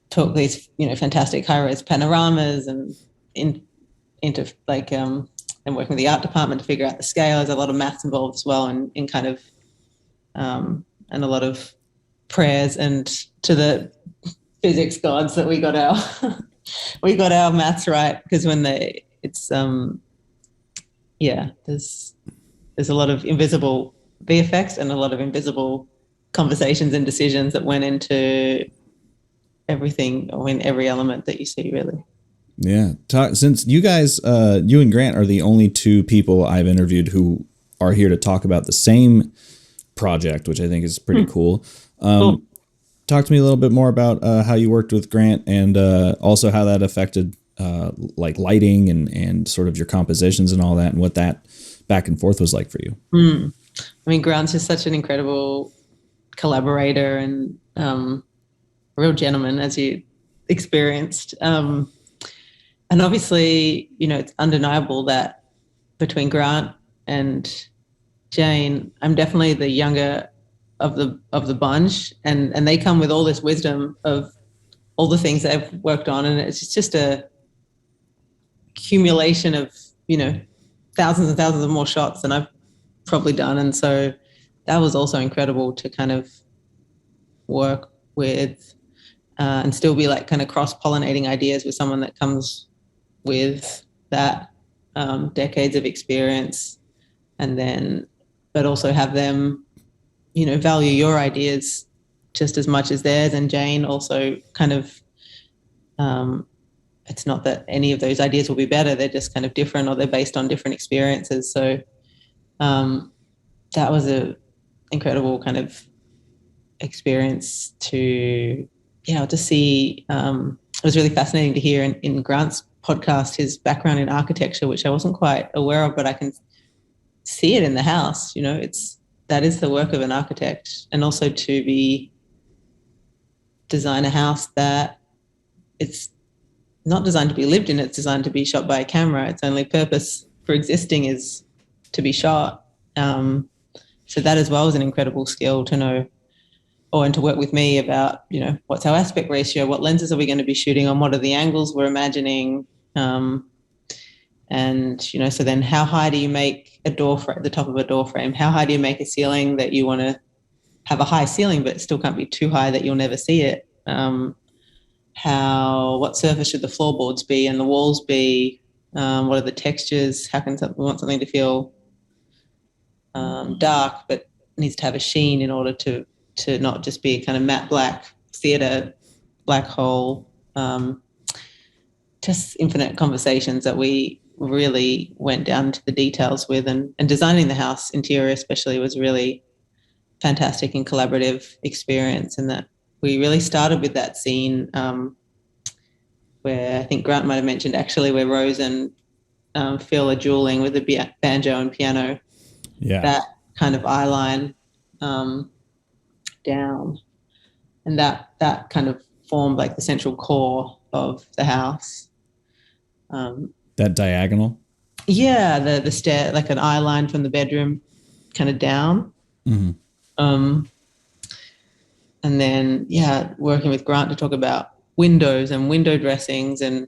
took these fantastic high-res panoramas and into like and working with the art department to figure out the scale. There's a lot of maths involved as well, and in kind of and a lot of prayers and to the physics gods that we got our maths right, because when there's a lot of invisible VFX and a lot of invisible conversations and decisions that went into everything, or in every element that you see, really. Yeah. Since you guys, you and Grant are the only two people I've interviewed who are here to talk about the same project, which I think is pretty cool. Cool. Talk to me a little bit more about how you worked with Grant, and also how that affected like lighting and sort of your compositions and all that, and what that back and forth was like for you. I mean, Grant's just such an incredible collaborator and a real gentleman, as you experienced. And obviously, it's undeniable that between Grant and Jane, I'm definitely the younger of the bunch, and they come with all this wisdom of all the things they've worked on, and it's just a accumulation of thousands and thousands of more shots than I've probably done. And so that was also incredible to kind of work with and still be like kind of cross-pollinating ideas with someone that comes with that decades of experience, and then but also have them value your ideas just as much as theirs. And Jane also kind of it's not that any of those ideas will be better, they're just kind of different, or they're based on different experiences. So that was a incredible kind of experience to see. It was really fascinating to hear in Grant's podcast his background in architecture, which I wasn't quite aware of, but I can see it in the house. It's that is the work of an architect, and also to design a house that it's not designed to be lived in, it's designed to be shot by a camera. Its only purpose for existing is to be shot. So that as well is an incredible skill to know, and to work with me about, what's our aspect ratio, what lenses are we going to be shooting on, what are the angles we're imagining, and so then how high do you make a door frame, the top of a door frame? How high do you make a ceiling that you want to have a high ceiling, but it still can't be too high that you'll never see it? What surface should the floorboards be and the walls be? What are the textures? How can we want something to feel dark, but needs to have a sheen in order to not just be kind of matte black theater, black hole. Just infinite conversations that we really went down to the details with, and designing the house interior especially was really fantastic and collaborative experience. And that we really started with that scene where I think Grant might have mentioned actually, where Rose and Phil are dueling with the banjo and piano. Yeah. That kind of eye line down, and that kind of formed like the central core of the house. That diagonal? Yeah, the stair, like an eye line from the bedroom kind of down. Mm-hmm. And then, working with Grant to talk about windows and window dressings and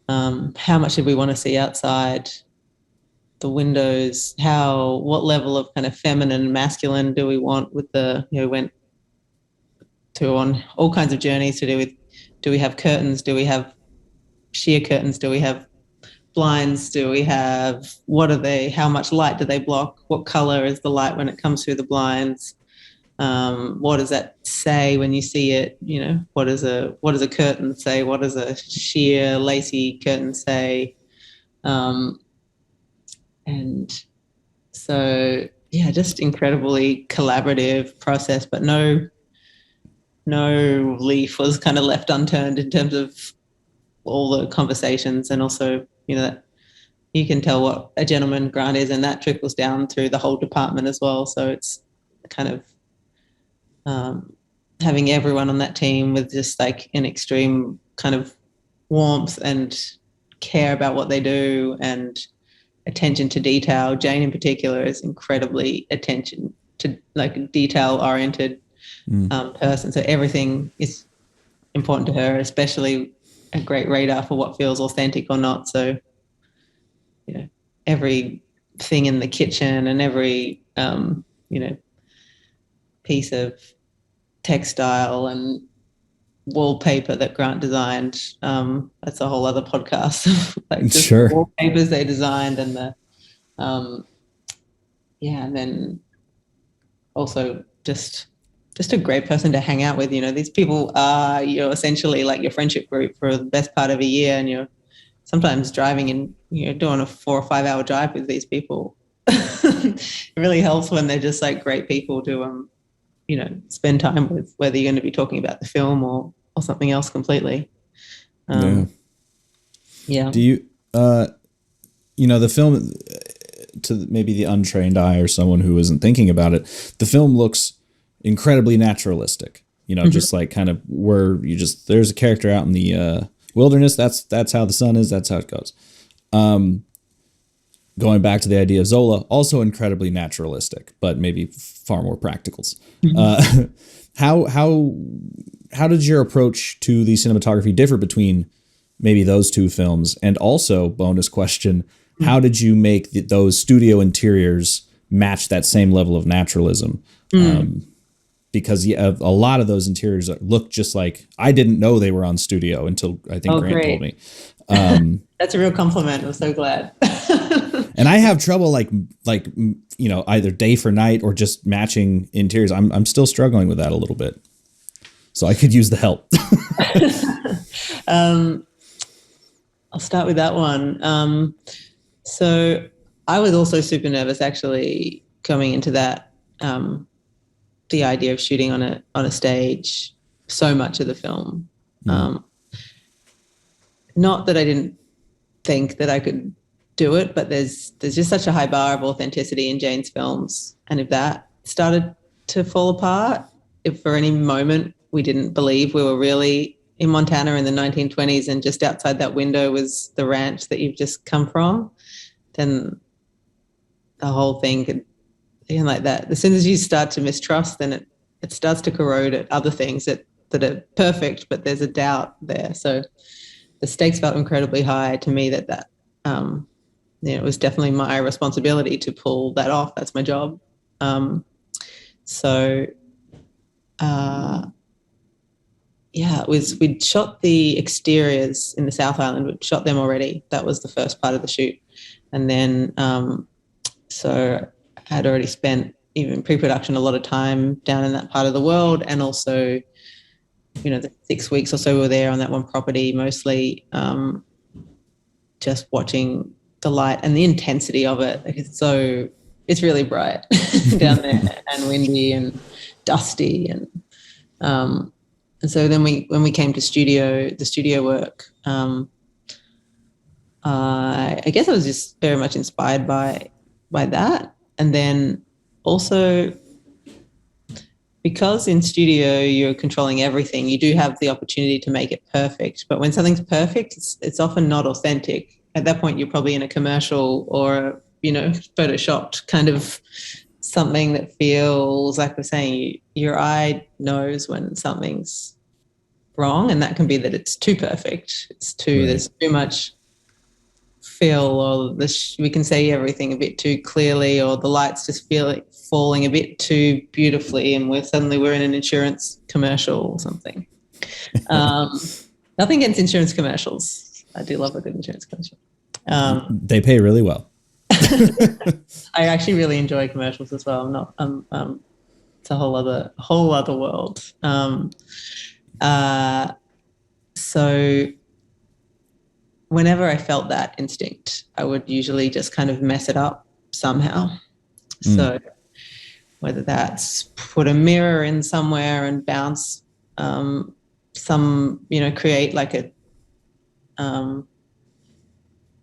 how much did we want to see outside the windows, what level of kind of feminine and masculine do we want with we went on all kinds of journeys to do with, do we have curtains? Do we have sheer curtains? Do we have blinds? Do we have, what are they? How much light do they block? What color is the light when it comes through the blinds? What does that say when you see it? What does a curtain say? What does a sheer lacy curtain say? And so, just incredibly collaborative process, but no leaf was kind of left unturned in terms of all the conversations. And also, that you can tell what a gentleman Grant is, and that trickles down through the whole department as well. So it's kind of having everyone on that team with just like an extreme kind of warmth and care about what they do and attention to detail. Jane in particular is incredibly attention to like detail oriented person. So everything is important to her, especially a great radar for what feels authentic or not. So, everything in the kitchen and every, piece of textile and wallpaper that Grant designed. That's a whole other podcast. Like just sure. The wallpapers they designed and and then also just a great person to hang out with. These people are essentially like your friendship group for the best part of a year, and you're sometimes driving and doing a 4 or 5 hour drive with these people. It really helps when they're just like great people to spend time with, whether you're going to be talking about the film or something else completely. Yeah. Do you the film, to maybe the untrained eye or someone who isn't thinking about it, the film looks incredibly naturalistic, just like kind of where there's a character out in the wilderness. That's how the sun is. That's how it goes. Going back to the idea of Zola, also incredibly naturalistic, but maybe far more practicals. How did your approach to the cinematography differ between maybe those two films? And also, bonus question, how did you make those studio interiors match that same level of naturalism? Because a lot of those interiors look just like, I didn't know they were on studio until I think Grant told me. That's a real compliment. I'm so glad. And I have trouble either day for night or just matching interiors. I'm still struggling with that a little bit. So I could use the help. I'll start with that one. So I was also super nervous actually coming into that, the idea of shooting on a stage so much of the film. Not that I didn't think that I could do it, but there's just such a high bar of authenticity in Jane's films. And if that started to fall apart, if for any moment we didn't believe we were really in Montana in the 1920s and just outside that window was the ranch that you've just come from, then the whole thing could be like that. As soon as you start to mistrust, then it starts to corrode at other things that are perfect, but there's a doubt there. So the stakes felt incredibly high to me that it was definitely my responsibility to pull that off. That's my job. We'd shot the exteriors in the South Island. We'd shot them already. That was the first part of the shoot. And then, so I had already spent, even pre-production, a lot of time down in that part of the world. And also, the 6 weeks or so we were there on that one property, mostly just watching the light and the intensity of it. Like it's really bright down there and windy and dusty. And so then when we came to the studio work, I guess I was just very much inspired by that. And then also, because in studio you're controlling everything, you do have the opportunity to make it perfect. But when something's perfect, it's often not authentic. At that point, you're probably in a commercial or photoshopped kind of something that feels like we're saying your eye knows when something's wrong, and that can be that it's too perfect. There's too much feel, or we can say everything a bit too clearly, or the lights just feel like falling a bit too beautifully, and we're in an insurance commercial or something. Nothing against insurance commercials. I do love a good insurance commercial. They pay really well. I actually really enjoy commercials as well. It's a whole other world. So whenever I felt that instinct, I would usually just kind of mess it up somehow. So whether that's put a mirror in somewhere and bounce create like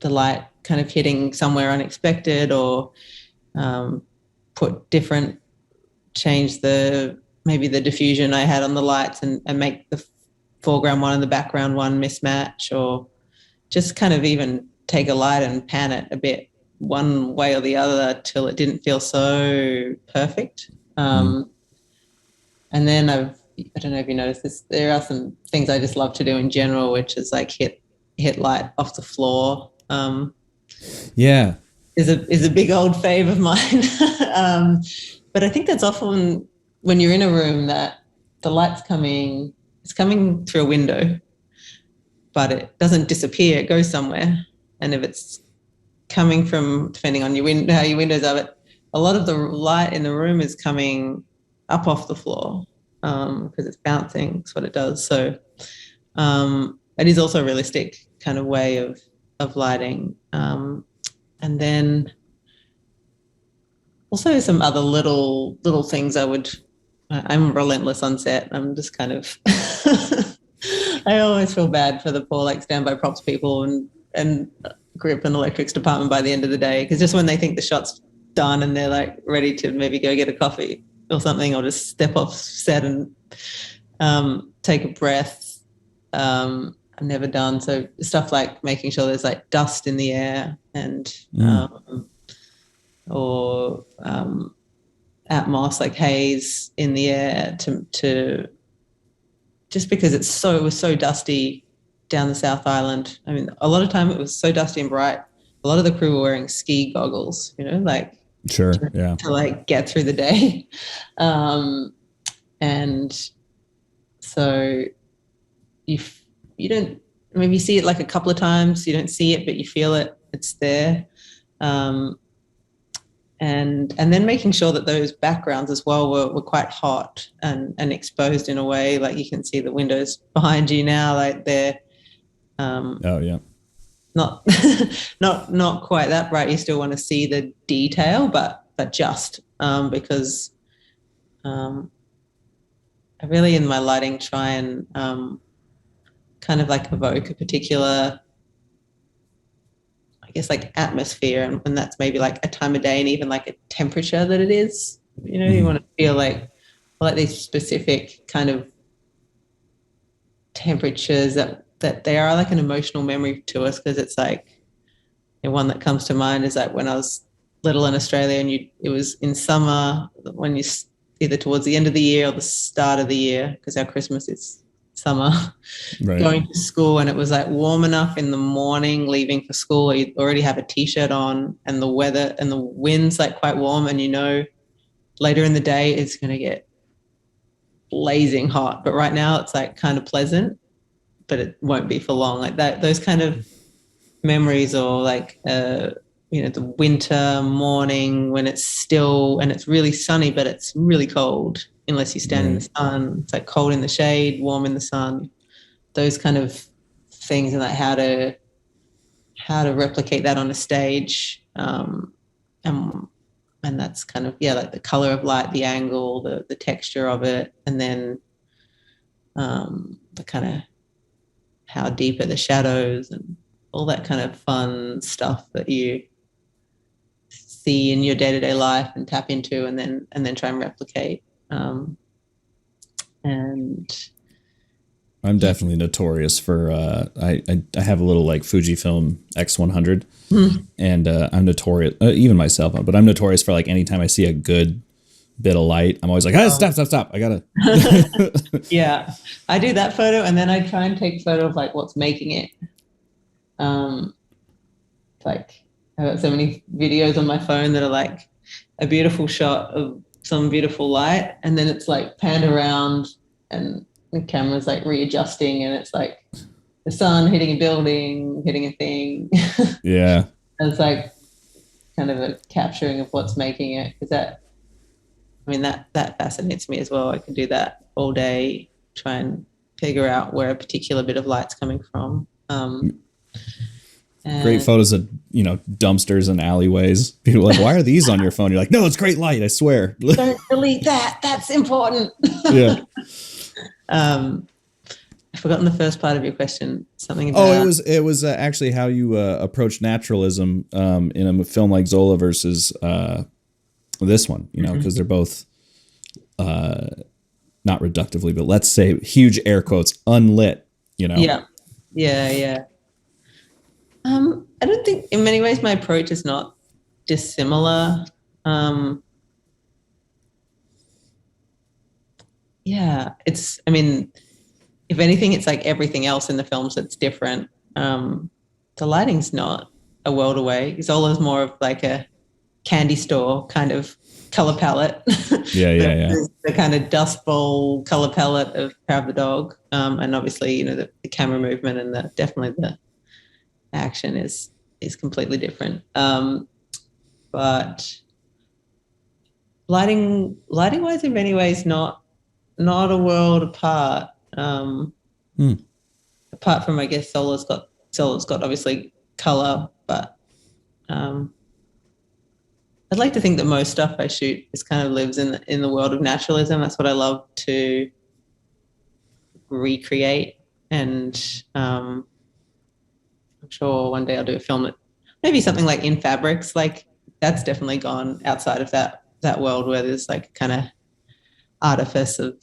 the light kind of hitting somewhere unexpected, or change maybe the diffusion I had on the lights and make the foreground one and the background one mismatch, or just kind of even take a light and pan it a bit one way or the other till it didn't feel so perfect. And then I don't know if you noticed this, there are some things I just love to do in general, which is like hit light off the floor. Is a big old fave of mine. But I think that's often when you're in a room that the light's coming through a window, but it doesn't disappear, it goes somewhere. And if it's coming from, depending on how your windows are, but a lot of the light in the room is coming up off the floor because it's bouncing. That's what it does. So it is also a realistic kind of way of lighting. And then also some other little things I'm relentless on set. I'm just kind of, I always feel bad for the poor standby props people and grip and electrics department by the end of the day, because just when they think the shot's done and they're ready to maybe go get a coffee or something, or just step off set and take a breath, I'm never done. So stuff like making sure there's dust in the air and or atmos, haze in the air to just because it was so dusty down the South Island. I mean, a lot of time it was so dusty and bright. A lot of the crew were wearing ski goggles, sure, yeah, to get through the day. And so you don't, maybe you see it a couple of times, you don't see it, but you feel it, it's there. And then making sure that those backgrounds as well were quite hot and exposed in a way, you can see the windows behind you now, they're not not quite that bright. You still want to see the detail, but just because I really in my lighting try and kind of evoke a particular I guess like atmosphere, and that's maybe like a time of day and even like a temperature that it is. You know, you want to feel like these specific kind of temperatures that they are like an emotional memory to us, because it's like, one that comes to mind is like when I was little in Australia, and it was in summer, when you either towards the end of the year or the start of the year, because our Christmas is summer, Right. going to school, and it was like warm enough in the morning leaving for school, you already have a t-shirt on, and the weather and the wind's like quite warm, and later in the day it's going to get blazing hot, but right now it's like kind of pleasant, but it won't be for long. Like that, those kind of memories, or like the winter morning when it's still and it's really sunny, but it's really cold unless you stand in the sun. It's like cold in the shade, warm in the sun. Those kind of things, and like how to replicate that on a stage, and that's kind of like the color of light, the angle, the texture of it, and then the kind of how deep are the shadows and all that kind of fun stuff that you see in your day-to-day life and tap into, and then try and replicate. And I'm definitely notorious for I have a little like Fujifilm X100, and I'm notorious, even myself, but I'm notorious for like anytime I see a good bit of light, I'm always like, stop, I gotta. Yeah, I do that photo, and then I try and take a photo of like what's making it. Like I've got so many videos on my phone that are like a beautiful shot of some beautiful light, and then it's like panned around and the camera's like readjusting, and it's like the sun hitting a building, hitting a thing. Yeah. And it's like kind of a capturing of what's making it, because that fascinates me as well. I can do that all day, try and figure out where a particular bit of light's coming from. Great photos of dumpsters and alleyways. People are like, why are these on your phone? You're like, no, it's great light, I swear. Don't delete that. That's important. Yeah. I've forgotten the first part of your question. Something about. It was actually how you approach naturalism in a film like Zola versus this one. Because they're both not reductively, but let's say huge air quotes unlit. Yeah. I don't think, in many ways, my approach is not dissimilar. It's, if anything, it's like everything else in the films that's different. The lighting's not a world away. Zola's more of like a candy store kind of color palette. Yeah. The kind of dust bowl color palette of Power of the Dog. And obviously, the camera movement and definitely the action is completely different. But lighting wise, in many ways, not a world apart. Apart from, I guess, Zola's got obviously color, but I'd like to think that most stuff I shoot kind of lives in the world of naturalism. That's what I love to recreate, and I'm sure one day I'll do a film that maybe something like In Fabrics, like that's definitely gone outside of that world where there's like kind of artifice of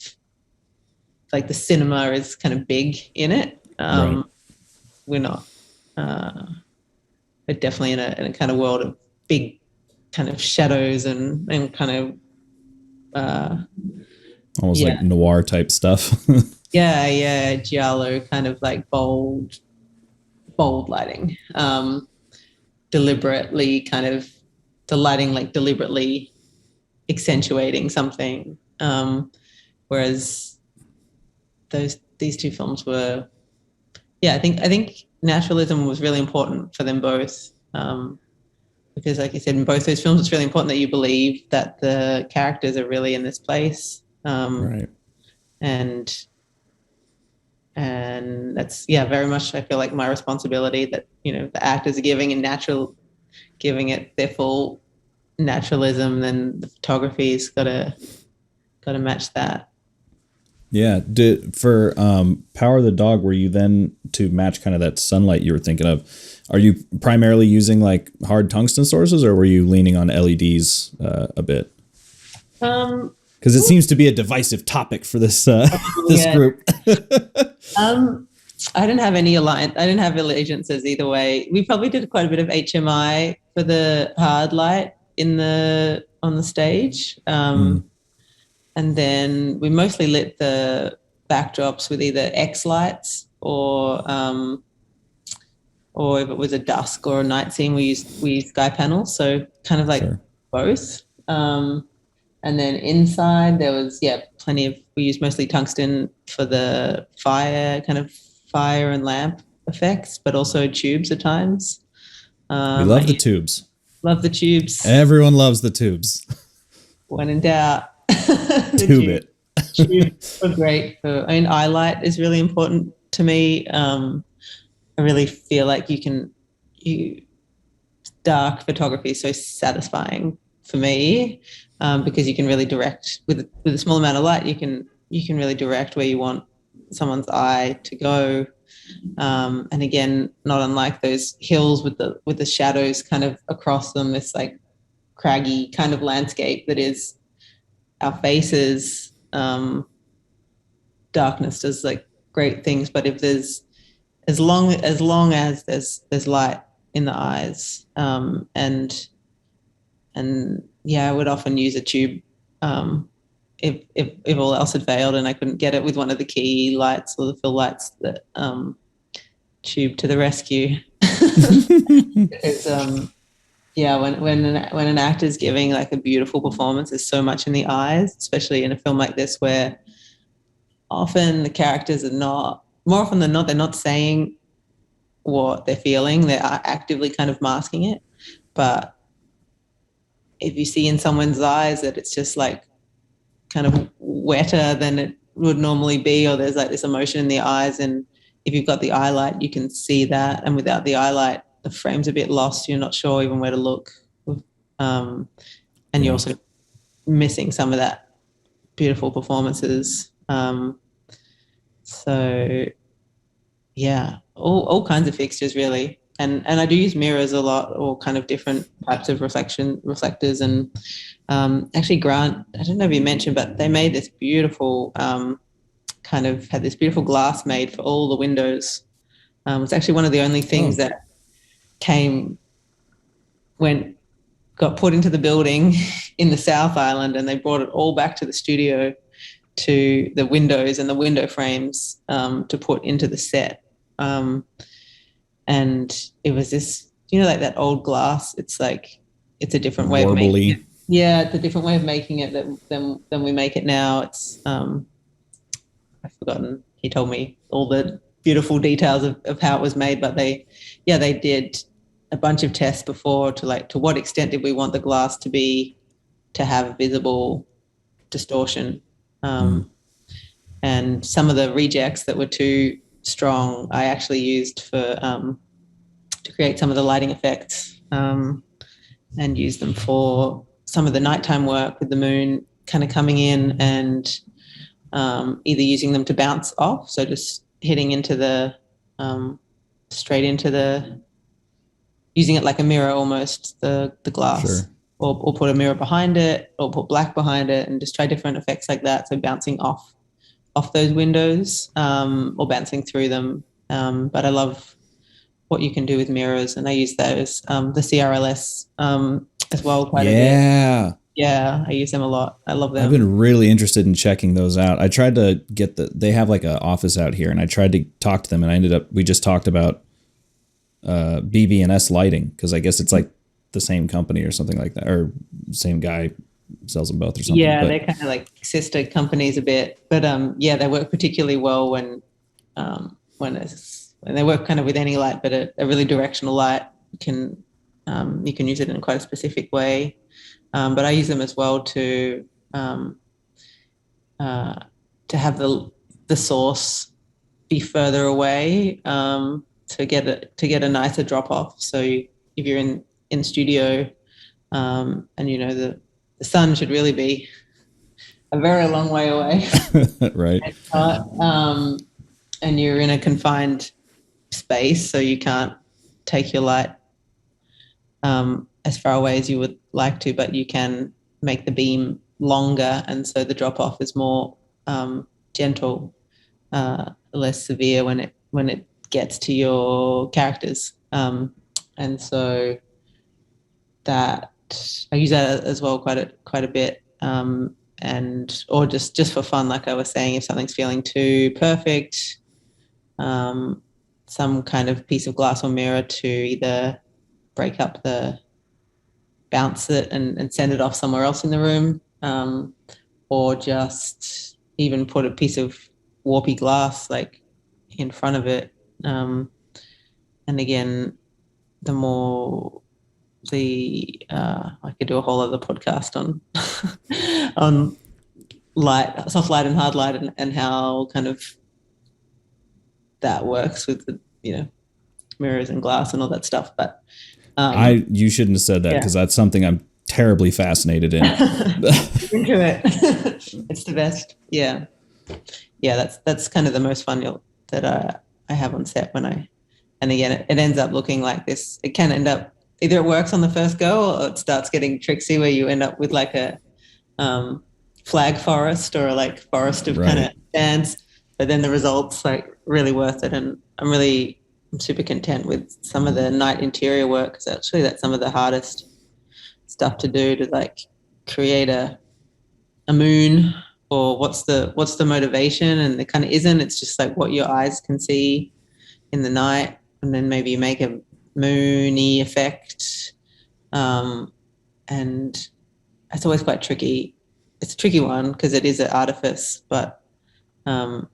like the cinema is kind of big in it. Right. We're not, but definitely in a kind of world of big kind of shadows and kind of almost like noir type stuff. yeah, giallo, kind of like bold lighting, deliberately kind of the lighting like deliberately accentuating something, whereas these two films were, I think naturalism was really important for them both, because like you said, in both those films it's really important that you believe that the characters are really in this place, right, and that's very much, I feel like, my responsibility, that the actors are giving it their full naturalism, then the photography's got to match that. Yeah. For Power of the Dog, were you then, to match kind of that sunlight you were thinking of, Are you primarily using like hard tungsten sources, or were you leaning on LEDs a bit? Because it seems to be a divisive topic for this group. I didn't have any alliance. I didn't have allegiances either way. We probably did quite a bit of HMI for the hard light on the stage, and then we mostly lit the backdrops with either X lights or if it was a dusk or a night scene, we used sky panels. So kind of like both. And then inside there was plenty of. We used mostly tungsten for the fire and lamp effects, but also tubes at times. We love the tubes. Love the tubes. Everyone loves the tubes. When in doubt, tube it. Tubes are great. Eye light is really important to me. I really feel like dark photography is so satisfying for me because you can really direct with a small amount of light. You can really direct where you want someone's eye to go, and again, not unlike those hills with the shadows kind of across them, this like craggy kind of landscape that is our faces. Darkness does like great things, but if there's as long as there's light in the eyes, and I would often use a tube if all else had failed and I couldn't get it with one of the key lights or the fill lights, that tube to the rescue. It's when an actor's giving like a beautiful performance, there's so much in the eyes, especially in a film like this where often the characters are not, more often than not, they're not saying what they're feeling. They're actively kind of masking it. But if you see in someone's eyes that it's just like kind of wetter than it would normally be, or there's like this emotion in the eyes, and if you've got the eye light, you can see that. And without the eye light, the frame's a bit lost. You're not sure even where to look. And you're also missing some of that beautiful performances. All kinds of fixtures really. And I do use mirrors a lot, or kind of different types of reflectors. And actually Grant, I don't know if you mentioned, but they made this beautiful had this beautiful glass made for all the windows. It's actually one of the only things that got put into the building in the South Island, and they brought it all back to the studio, to the windows and the window frames to put into the set. And it was this, like that old glass. It's like, it's a different way of making it. Yeah, it's a different way of making it than we make it now. It's I've forgotten. He told me all the beautiful details of how it was made, but they did a bunch of tests before to what extent did we want the glass to have visible distortion. And some of the rejects that were too strong, I actually used to create some of the lighting effects, and use them for some of the nighttime work with the moon kind of coming in, and either using them to bounce off, so just hitting into the straight into the, using it like a mirror almost, the glass. Sure. Or put a mirror behind it, or put black behind it, and just try different effects like that. So bouncing off those windows, or bouncing through them. But I love what you can do with mirrors, and I use those, the CRLS as well quite a bit. Yeah, I use them a lot. I love them. I've been really interested in checking those out. I tried to get they have like an office out here, and I tried to talk to them, and we just talked about BB&S lighting, because I guess it's like the same company or something like that, or same guy sells them both or something. Yeah, they're kind of like sister companies a bit, but they work particularly well when they work kind of with any light, but a really directional light you can use it in quite a specific way. But I use them as well to have the source be further away, to get a nicer drop off. So if you're in studio, and the sun should really be a very long way away, right? And you're in a confined space, so you can't take your light as far away as you would like to, but you can make the beam longer, and so the drop off is more gentle, less severe when it gets to your characters. And so that I use that as well quite a bit. And or just for fun, like I was saying, if something's feeling too perfect, some kind of piece of glass or mirror to either break up bounce it and send it off somewhere else in the room, or just even put a piece of warpy glass like in front of it. And again, the more I could do a whole other podcast on on light, soft light and hard light, and how kind of that works with the mirrors and glass and all that stuff. But you shouldn't have said that, because that's something I'm terribly fascinated in. Into it. It's the best. Yeah. That's kind of the most fun that I have on set and again it ends up looking like this. It can end up either it works on the first go, or it starts getting tricksy where you end up with like a flag forest or like forest of kind of stands, but then the results like really worth it. And I'm super content with some of the night interior work, because actually that's some of the hardest stuff to do, to like create a moon, or what's the motivation, and it kind of isn't. It's just like what your eyes can see in the night, and then maybe you make a moony effect, and it's always quite tricky. It's a tricky one because it is an artifice, but the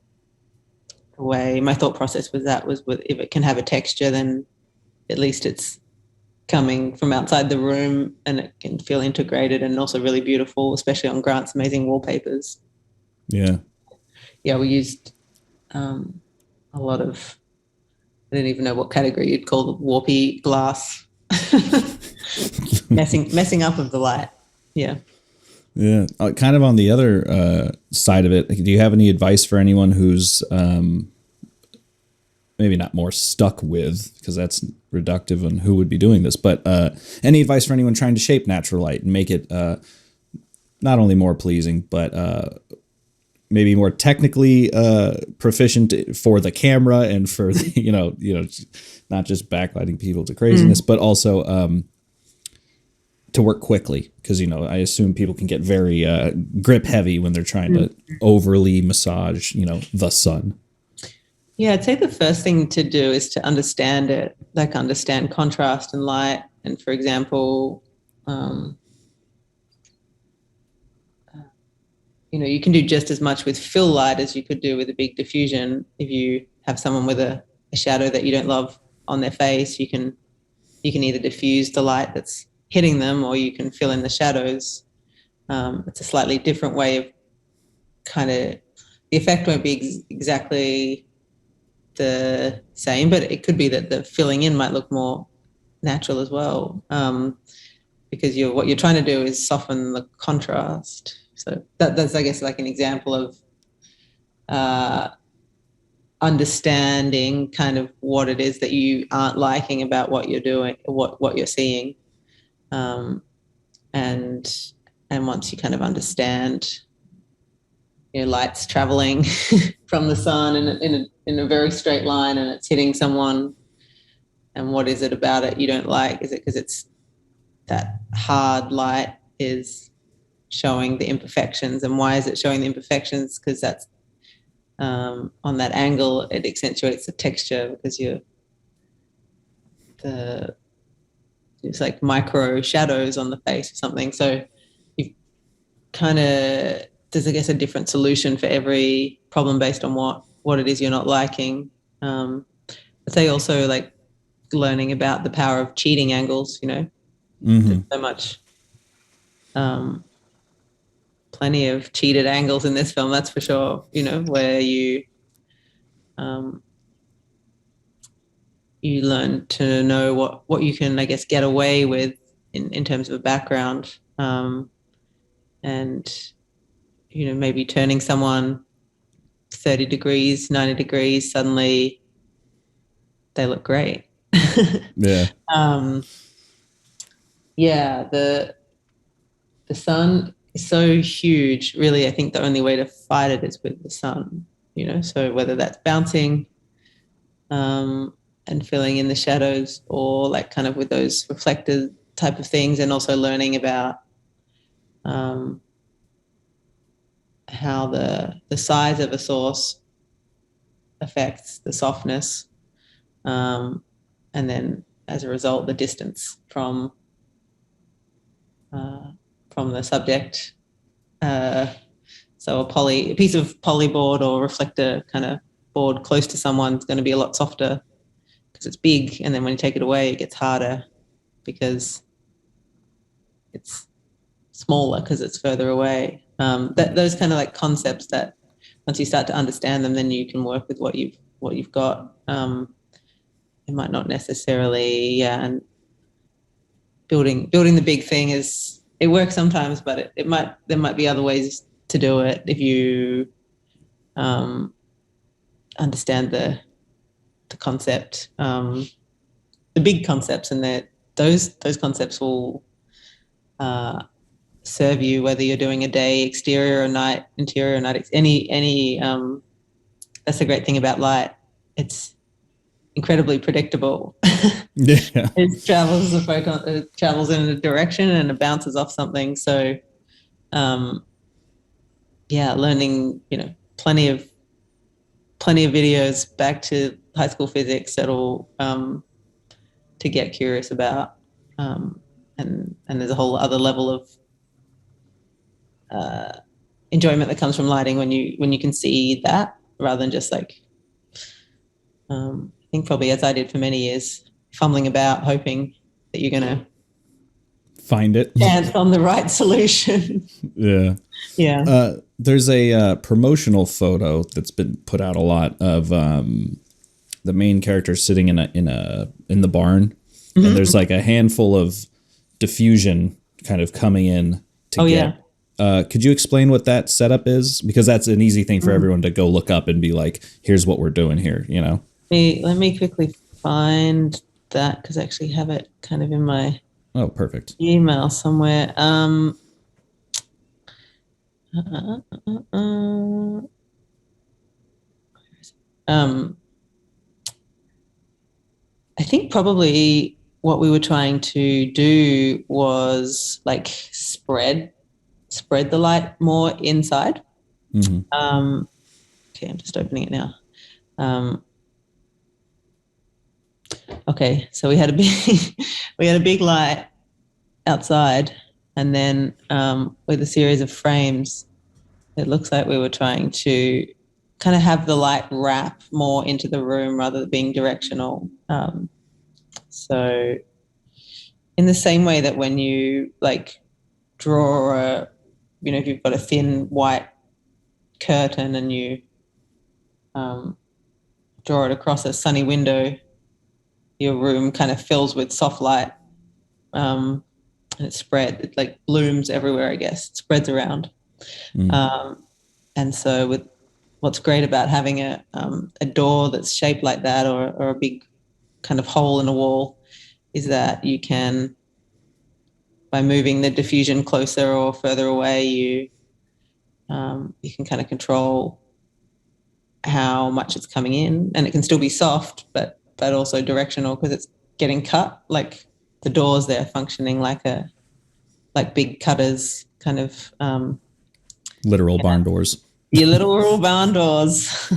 way my thought process was if it can have a texture, then at least it's coming from outside the room and it can feel integrated and also really beautiful, especially on Grant's amazing wallpapers. Yeah, we used a lot of, I didn't even know what category you'd call the warpy glass. messing up of the light. Yeah. Kind of on the other side of it, do you have any advice for anyone who's maybe not more stuck with, because that's reductive on who would be doing this, but any advice for anyone trying to shape natural light and make it not only more pleasing, but maybe more technically proficient for the camera and for not just backlighting people to craziness, but also to work quickly, because I assume people can get very grip heavy when they're trying to overly massage the sun. Yeah, I'd say the first thing to do is to understand it, like understand contrast and light. And for example, you can do just as much with fill light as you could do with a big diffusion. If you have someone with a shadow that you don't love on their face, you can either diffuse the light that's hitting them, or you can fill in the shadows. It's a slightly different way of the effect won't be exactly the same, but it could be that the filling in might look more natural as well, because what you're trying to do is soften the contrast. So that's, I guess, like an example of understanding kind of what it is that you aren't liking about what you're doing, what you're seeing, and once you kind of understand, light's traveling from the sun in a very straight line, and it's hitting someone, and what is it about it you don't like? Is it because it's that hard light is showing the imperfections, and why is it showing the imperfections? Because that's on that angle it accentuates the texture, because it's like micro shadows on the face or something. So you kind of, there's, I guess, a different solution for every problem based on what it is you're not liking. I'd say also like learning about the power of cheating angles, There's so much, plenty of cheated angles in this film, that's for sure, where you learn to know what you can, I guess, get away with in terms of a background, and maybe turning someone 30 degrees, 90 degrees, suddenly they look great. Yeah. Yeah, the sun is so huge. Really, I think the only way to fight it is with the sun. So whether that's bouncing and filling in the shadows, or like kind of with those reflected type of things, and also learning about um, how the size of a source affects the softness, and then as a result, the distance from the subject. So a piece of polyboard or reflector kind of board close to someone is going to be a lot softer because it's big, and then when you take it away, it gets harder because it's smaller because it's further away. Those kind of like concepts that once you start to understand them, then you can work with what you've got. It might not necessarily, and building the big thing it works sometimes, but there might be other ways to do it if you understand the concept, the big concepts, and that those concepts will serve you whether you're doing a day exterior or night interior or night any. That's the great thing about light. It's incredibly predictable. Yeah. It travels in a direction and it bounces off something. So, learning, plenty of videos back to high school physics that'll to get curious about, and there's a whole other level of enjoyment that comes from lighting when you can see that rather than just like I think probably as I did for many years, fumbling about hoping that you're going to find it, dance on the right solution. Yeah. Yeah. There's a promotional photo that's been put out a lot of the main character sitting in the barn, and there's like a handful of diffusion kind of coming in to get. Yeah. Could you explain what that setup is? Because that's an easy thing for everyone to go look up and be like, here's what we're doing here, Let me quickly find that because I actually have it kind of in my perfect email somewhere. I think probably what we were trying to do was like spread the light more inside. Okay, I'm just opening it now. Okay, so we had a big light outside, and then with a series of frames, it looks like we were trying to kind of have the light wrap more into the room rather than being directional. So in the same way that when you like draw if you've got a thin white curtain and you draw it across a sunny window, your room kind of fills with soft light, and it like blooms everywhere, I guess. It spreads around. And so with what's great about having a door that's shaped like that, or a big kind of hole in a wall, is that you can, by moving the diffusion closer or further away, you can kind of control how much it's coming in, and it can still be soft, but also directional because it's getting cut. Like the doors there functioning like big cutters, kind of literal barn doors. Your literal barn doors.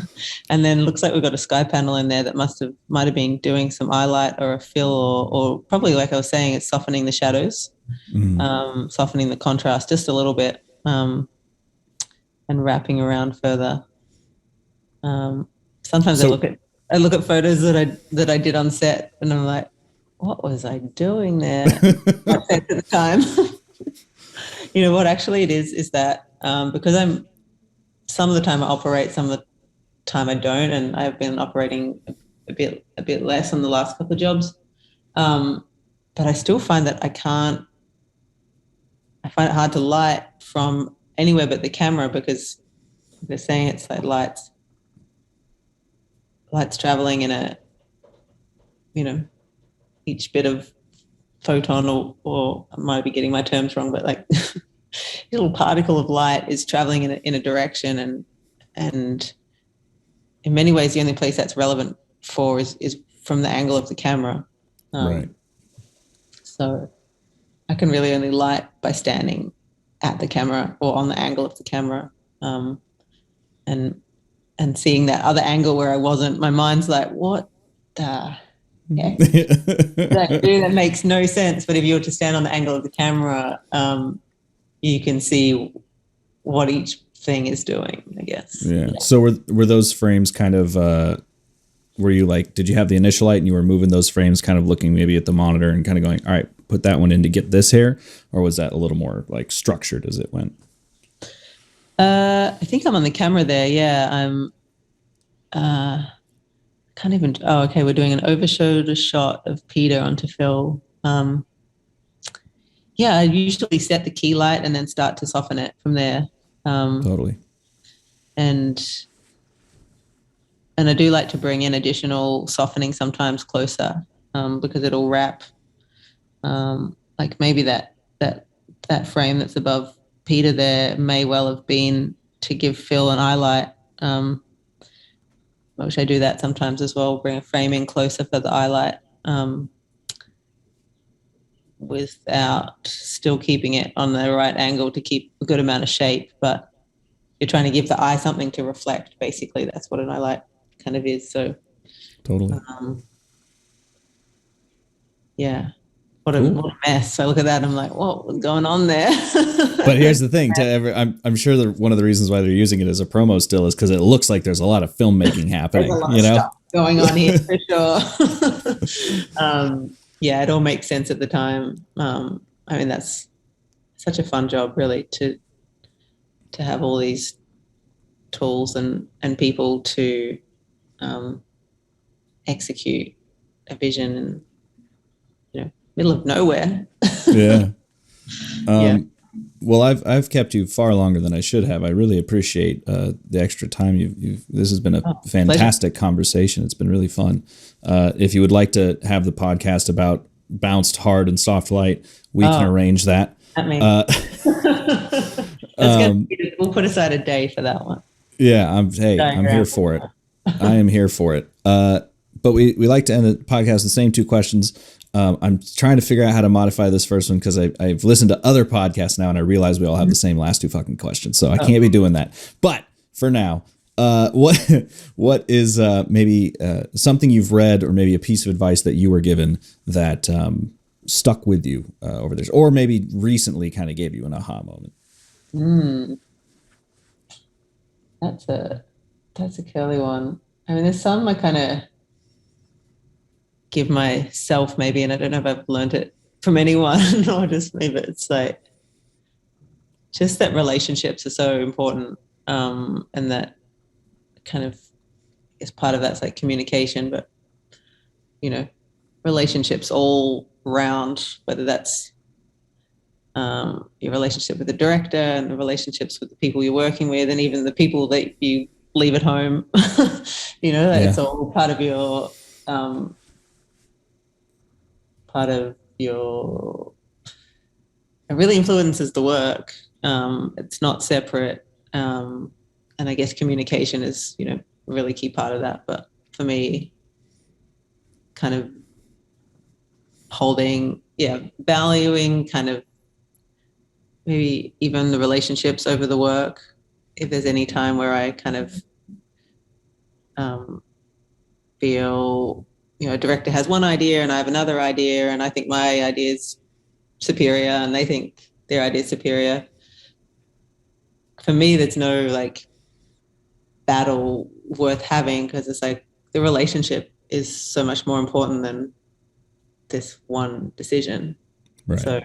And then looks like we've got a sky panel in there that might have been doing some eye light or a fill, or probably, like I was saying, it's softening the shadows, softening the contrast just a little bit, and wrapping around further. Sometimes I look at photos that I did on set, and I'm like, what was I doing there at the time? What actually it is that because some of the time I operate, some of the time I don't, and I've been operating a bit less on the last couple of jobs. But I still find that I find it hard to light from anywhere but the camera, because they're saying it's like lights traveling in a each bit of photon, or I might be getting my terms wrong, but like a little particle of light is traveling in a direction, and in many ways the only place that's relevant for is from the angle of the camera. Right. So I can really only light by standing at the camera or on the angle of the camera, and seeing that other angle where I wasn't. My mind's like, what the heck? That makes no sense. But if you were to stand on the angle of the camera, you can see what each thing is doing, I guess. Yeah. So were those frames kind of, were you like, did you have the initial light and you were moving those frames kind of looking maybe at the monitor and kind of going, all right, put that one in to get this here? Or was that a little more like structured as it went? I think I'm on the camera there. Yeah. Can't even, okay. We're doing an over shoulder shot of Peter onto Phil. Yeah, I usually set the key light and then start to soften it from there. Totally. And I do like to bring in additional softening sometimes closer, because it'll wrap, like maybe that frame that's above Peter there may well have been to give Phil an eye light. Which I do that sometimes as well, bring a frame in closer for the eye light, without still keeping it on the right angle to keep a good amount of shape. But you're trying to give the eye something to reflect. Basically, that's what an eye light kind of is. So totally. Yeah. What a mess. So I look at that and I'm like, what's going on there? But here's the thing, I'm sure that one of the reasons why they're using it as a promo still is because it looks like there's a lot of filmmaking happening. There's a lot of stuff going on here for sure. Yeah, it all makes sense at the time. I mean, that's such a fun job, really, to have all these tools and people to execute a vision, and middle of nowhere. Yeah. Well, I've kept you far longer than I should have. I really appreciate the extra time this has been a fantastic conversation. It's been really fun. If you would like to have the podcast about bounced hard and soft light, we can arrange that. We'll put aside a day for that one. Yeah, I'm here for it. I am here for it. But we like to end the podcast with the same two questions. I'm trying to figure out how to modify this first one because I've listened to other podcasts now and I realize we all have the same last two fucking questions. So I can't be doing that. But for now, what is maybe something you've read or maybe a piece of advice that you were given that stuck with you over this, or maybe recently kind of gave you an aha moment? That's a curly one. I mean, there's some I kind of give myself maybe, and I don't know if I've learned it from anyone or just me, but it's like just that relationships are so important, and that kind of is part of that's like communication, but relationships all round, whether that's your relationship with the director and the relationships with the people you're working with, and even the people that you leave at home. It's all part of your it really influences the work. It's not separate. And I guess communication is, a really key part of that. But for me, kind of valuing kind of maybe even the relationships over the work. If there's any time where I kind of feel, a director has one idea and I have another idea, and I think my idea is superior and they think their idea is superior. For me, there's no like battle worth having, because it's like the relationship is so much more important than this one decision. Right. So,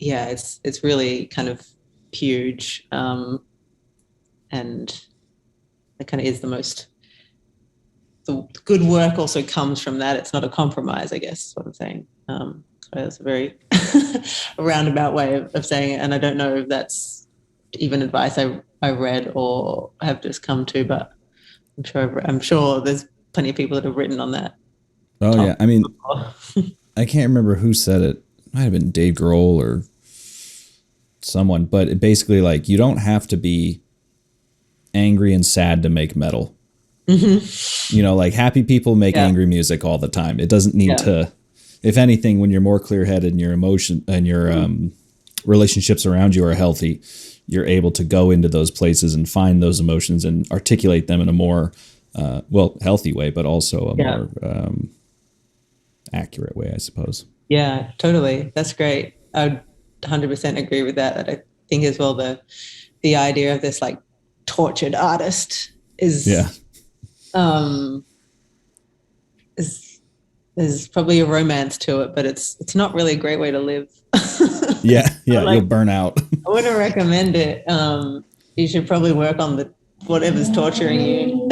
it's really kind of huge, and it kind of is the good work also comes from that. It's not a compromise, I guess is what I'm saying. So that's a very a roundabout way of saying it, and I don't know if that's even advice I read or have just come to, but I'm sure there's plenty of people that have written on that. Oh yeah, I mean, I can't remember who said it. Might have been Dave Grohl or someone, but it basically, like, you don't have to be angry and sad to make metal. You know, like, happy people make angry music all the time. It doesn't need to. If anything, when you're more clear-headed and your emotion and your relationships around you are healthy, you're able to go into those places and find those emotions and articulate them in a more healthy way, but also a more accurate way, I suppose. Yeah, totally. That's great. I would 100% agree with that. I think as well the idea of this, like, tortured artist is there's probably a romance to it, but it's not really a great way to live. Like, you'll burn out. I wouldn't recommend it. You should probably work on whatever's torturing you.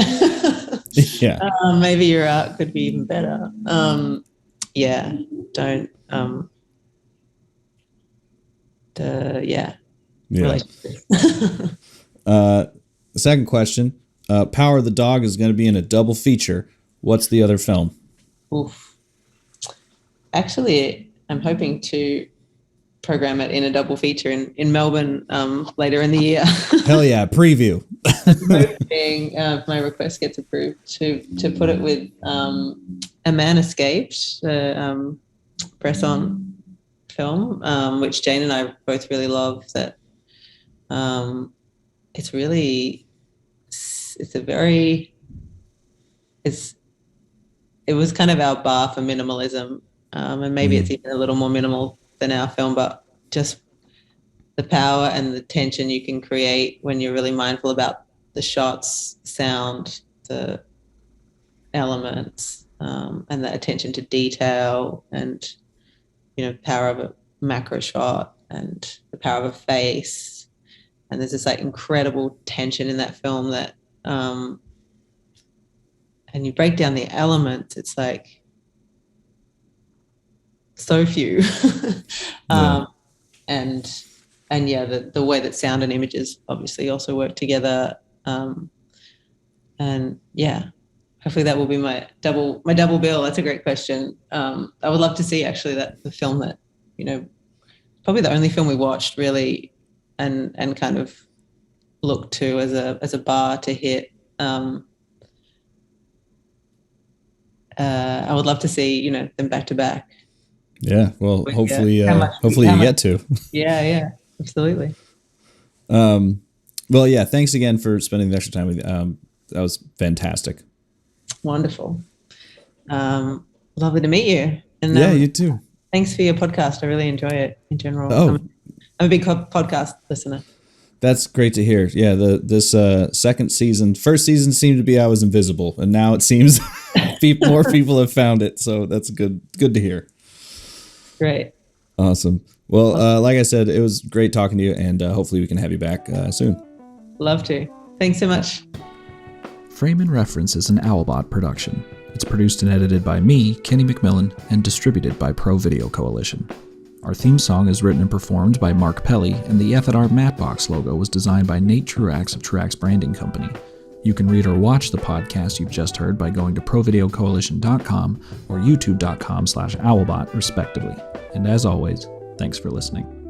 Maybe your art could be even better. Don't. Second question. Power of the Dog is going to be in a double feature. What's the other film? Oof. Actually, I'm hoping to program it in a double feature in Melbourne later in the year. Hell yeah, preview. Hoping my request gets approved to put it with A Man Escaped, the Bresson film, which Jane and I both really love. That it was kind of our bar for minimalism, and maybe it's even a little more minimal than our film, but just the power and the tension you can create when you're really mindful about the shots, sound, the elements, and the attention to detail, and, you know, power of a macro shot and the power of a face. And there's this, like, incredible tension in that film that, and you break down the elements, it's like so few. The way that sound and images obviously also work together. Hopefully that will be my double bill. That's a great question. I would love to see actually the film that, you know, probably the only film we watched really and kind of looked to as a bar to hit. I would love to see, you know, them back to back. Yeah, well, hopefully you get to. Yeah, absolutely. Well, yeah, thanks again for spending the extra time with me. That was fantastic. Wonderful. Lovely to meet you. And you too. Thanks for your podcast. I really enjoy it in general. Oh. I'm a big podcast listener. That's great to hear. Yeah, this first season seemed to be I was invisible, and now it seems more people have found it. So that's good to hear. Great. Awesome. Well, like I said, it was great talking to you, and hopefully we can have you back soon. Love to. Thanks so much. Frame and Reference is an Owlbot production. It's produced and edited by me, Kenny McMillan, and distributed by Pro Video Coalition. Our theme song is written and performed by Mark Pelly, and the F&R Mattbox logo was designed by Nate Truax of Truax Branding Company. You can read or watch the podcast you've just heard by going to provideocoalition.com or youtube.com/owlbot, respectively. And as always, thanks for listening.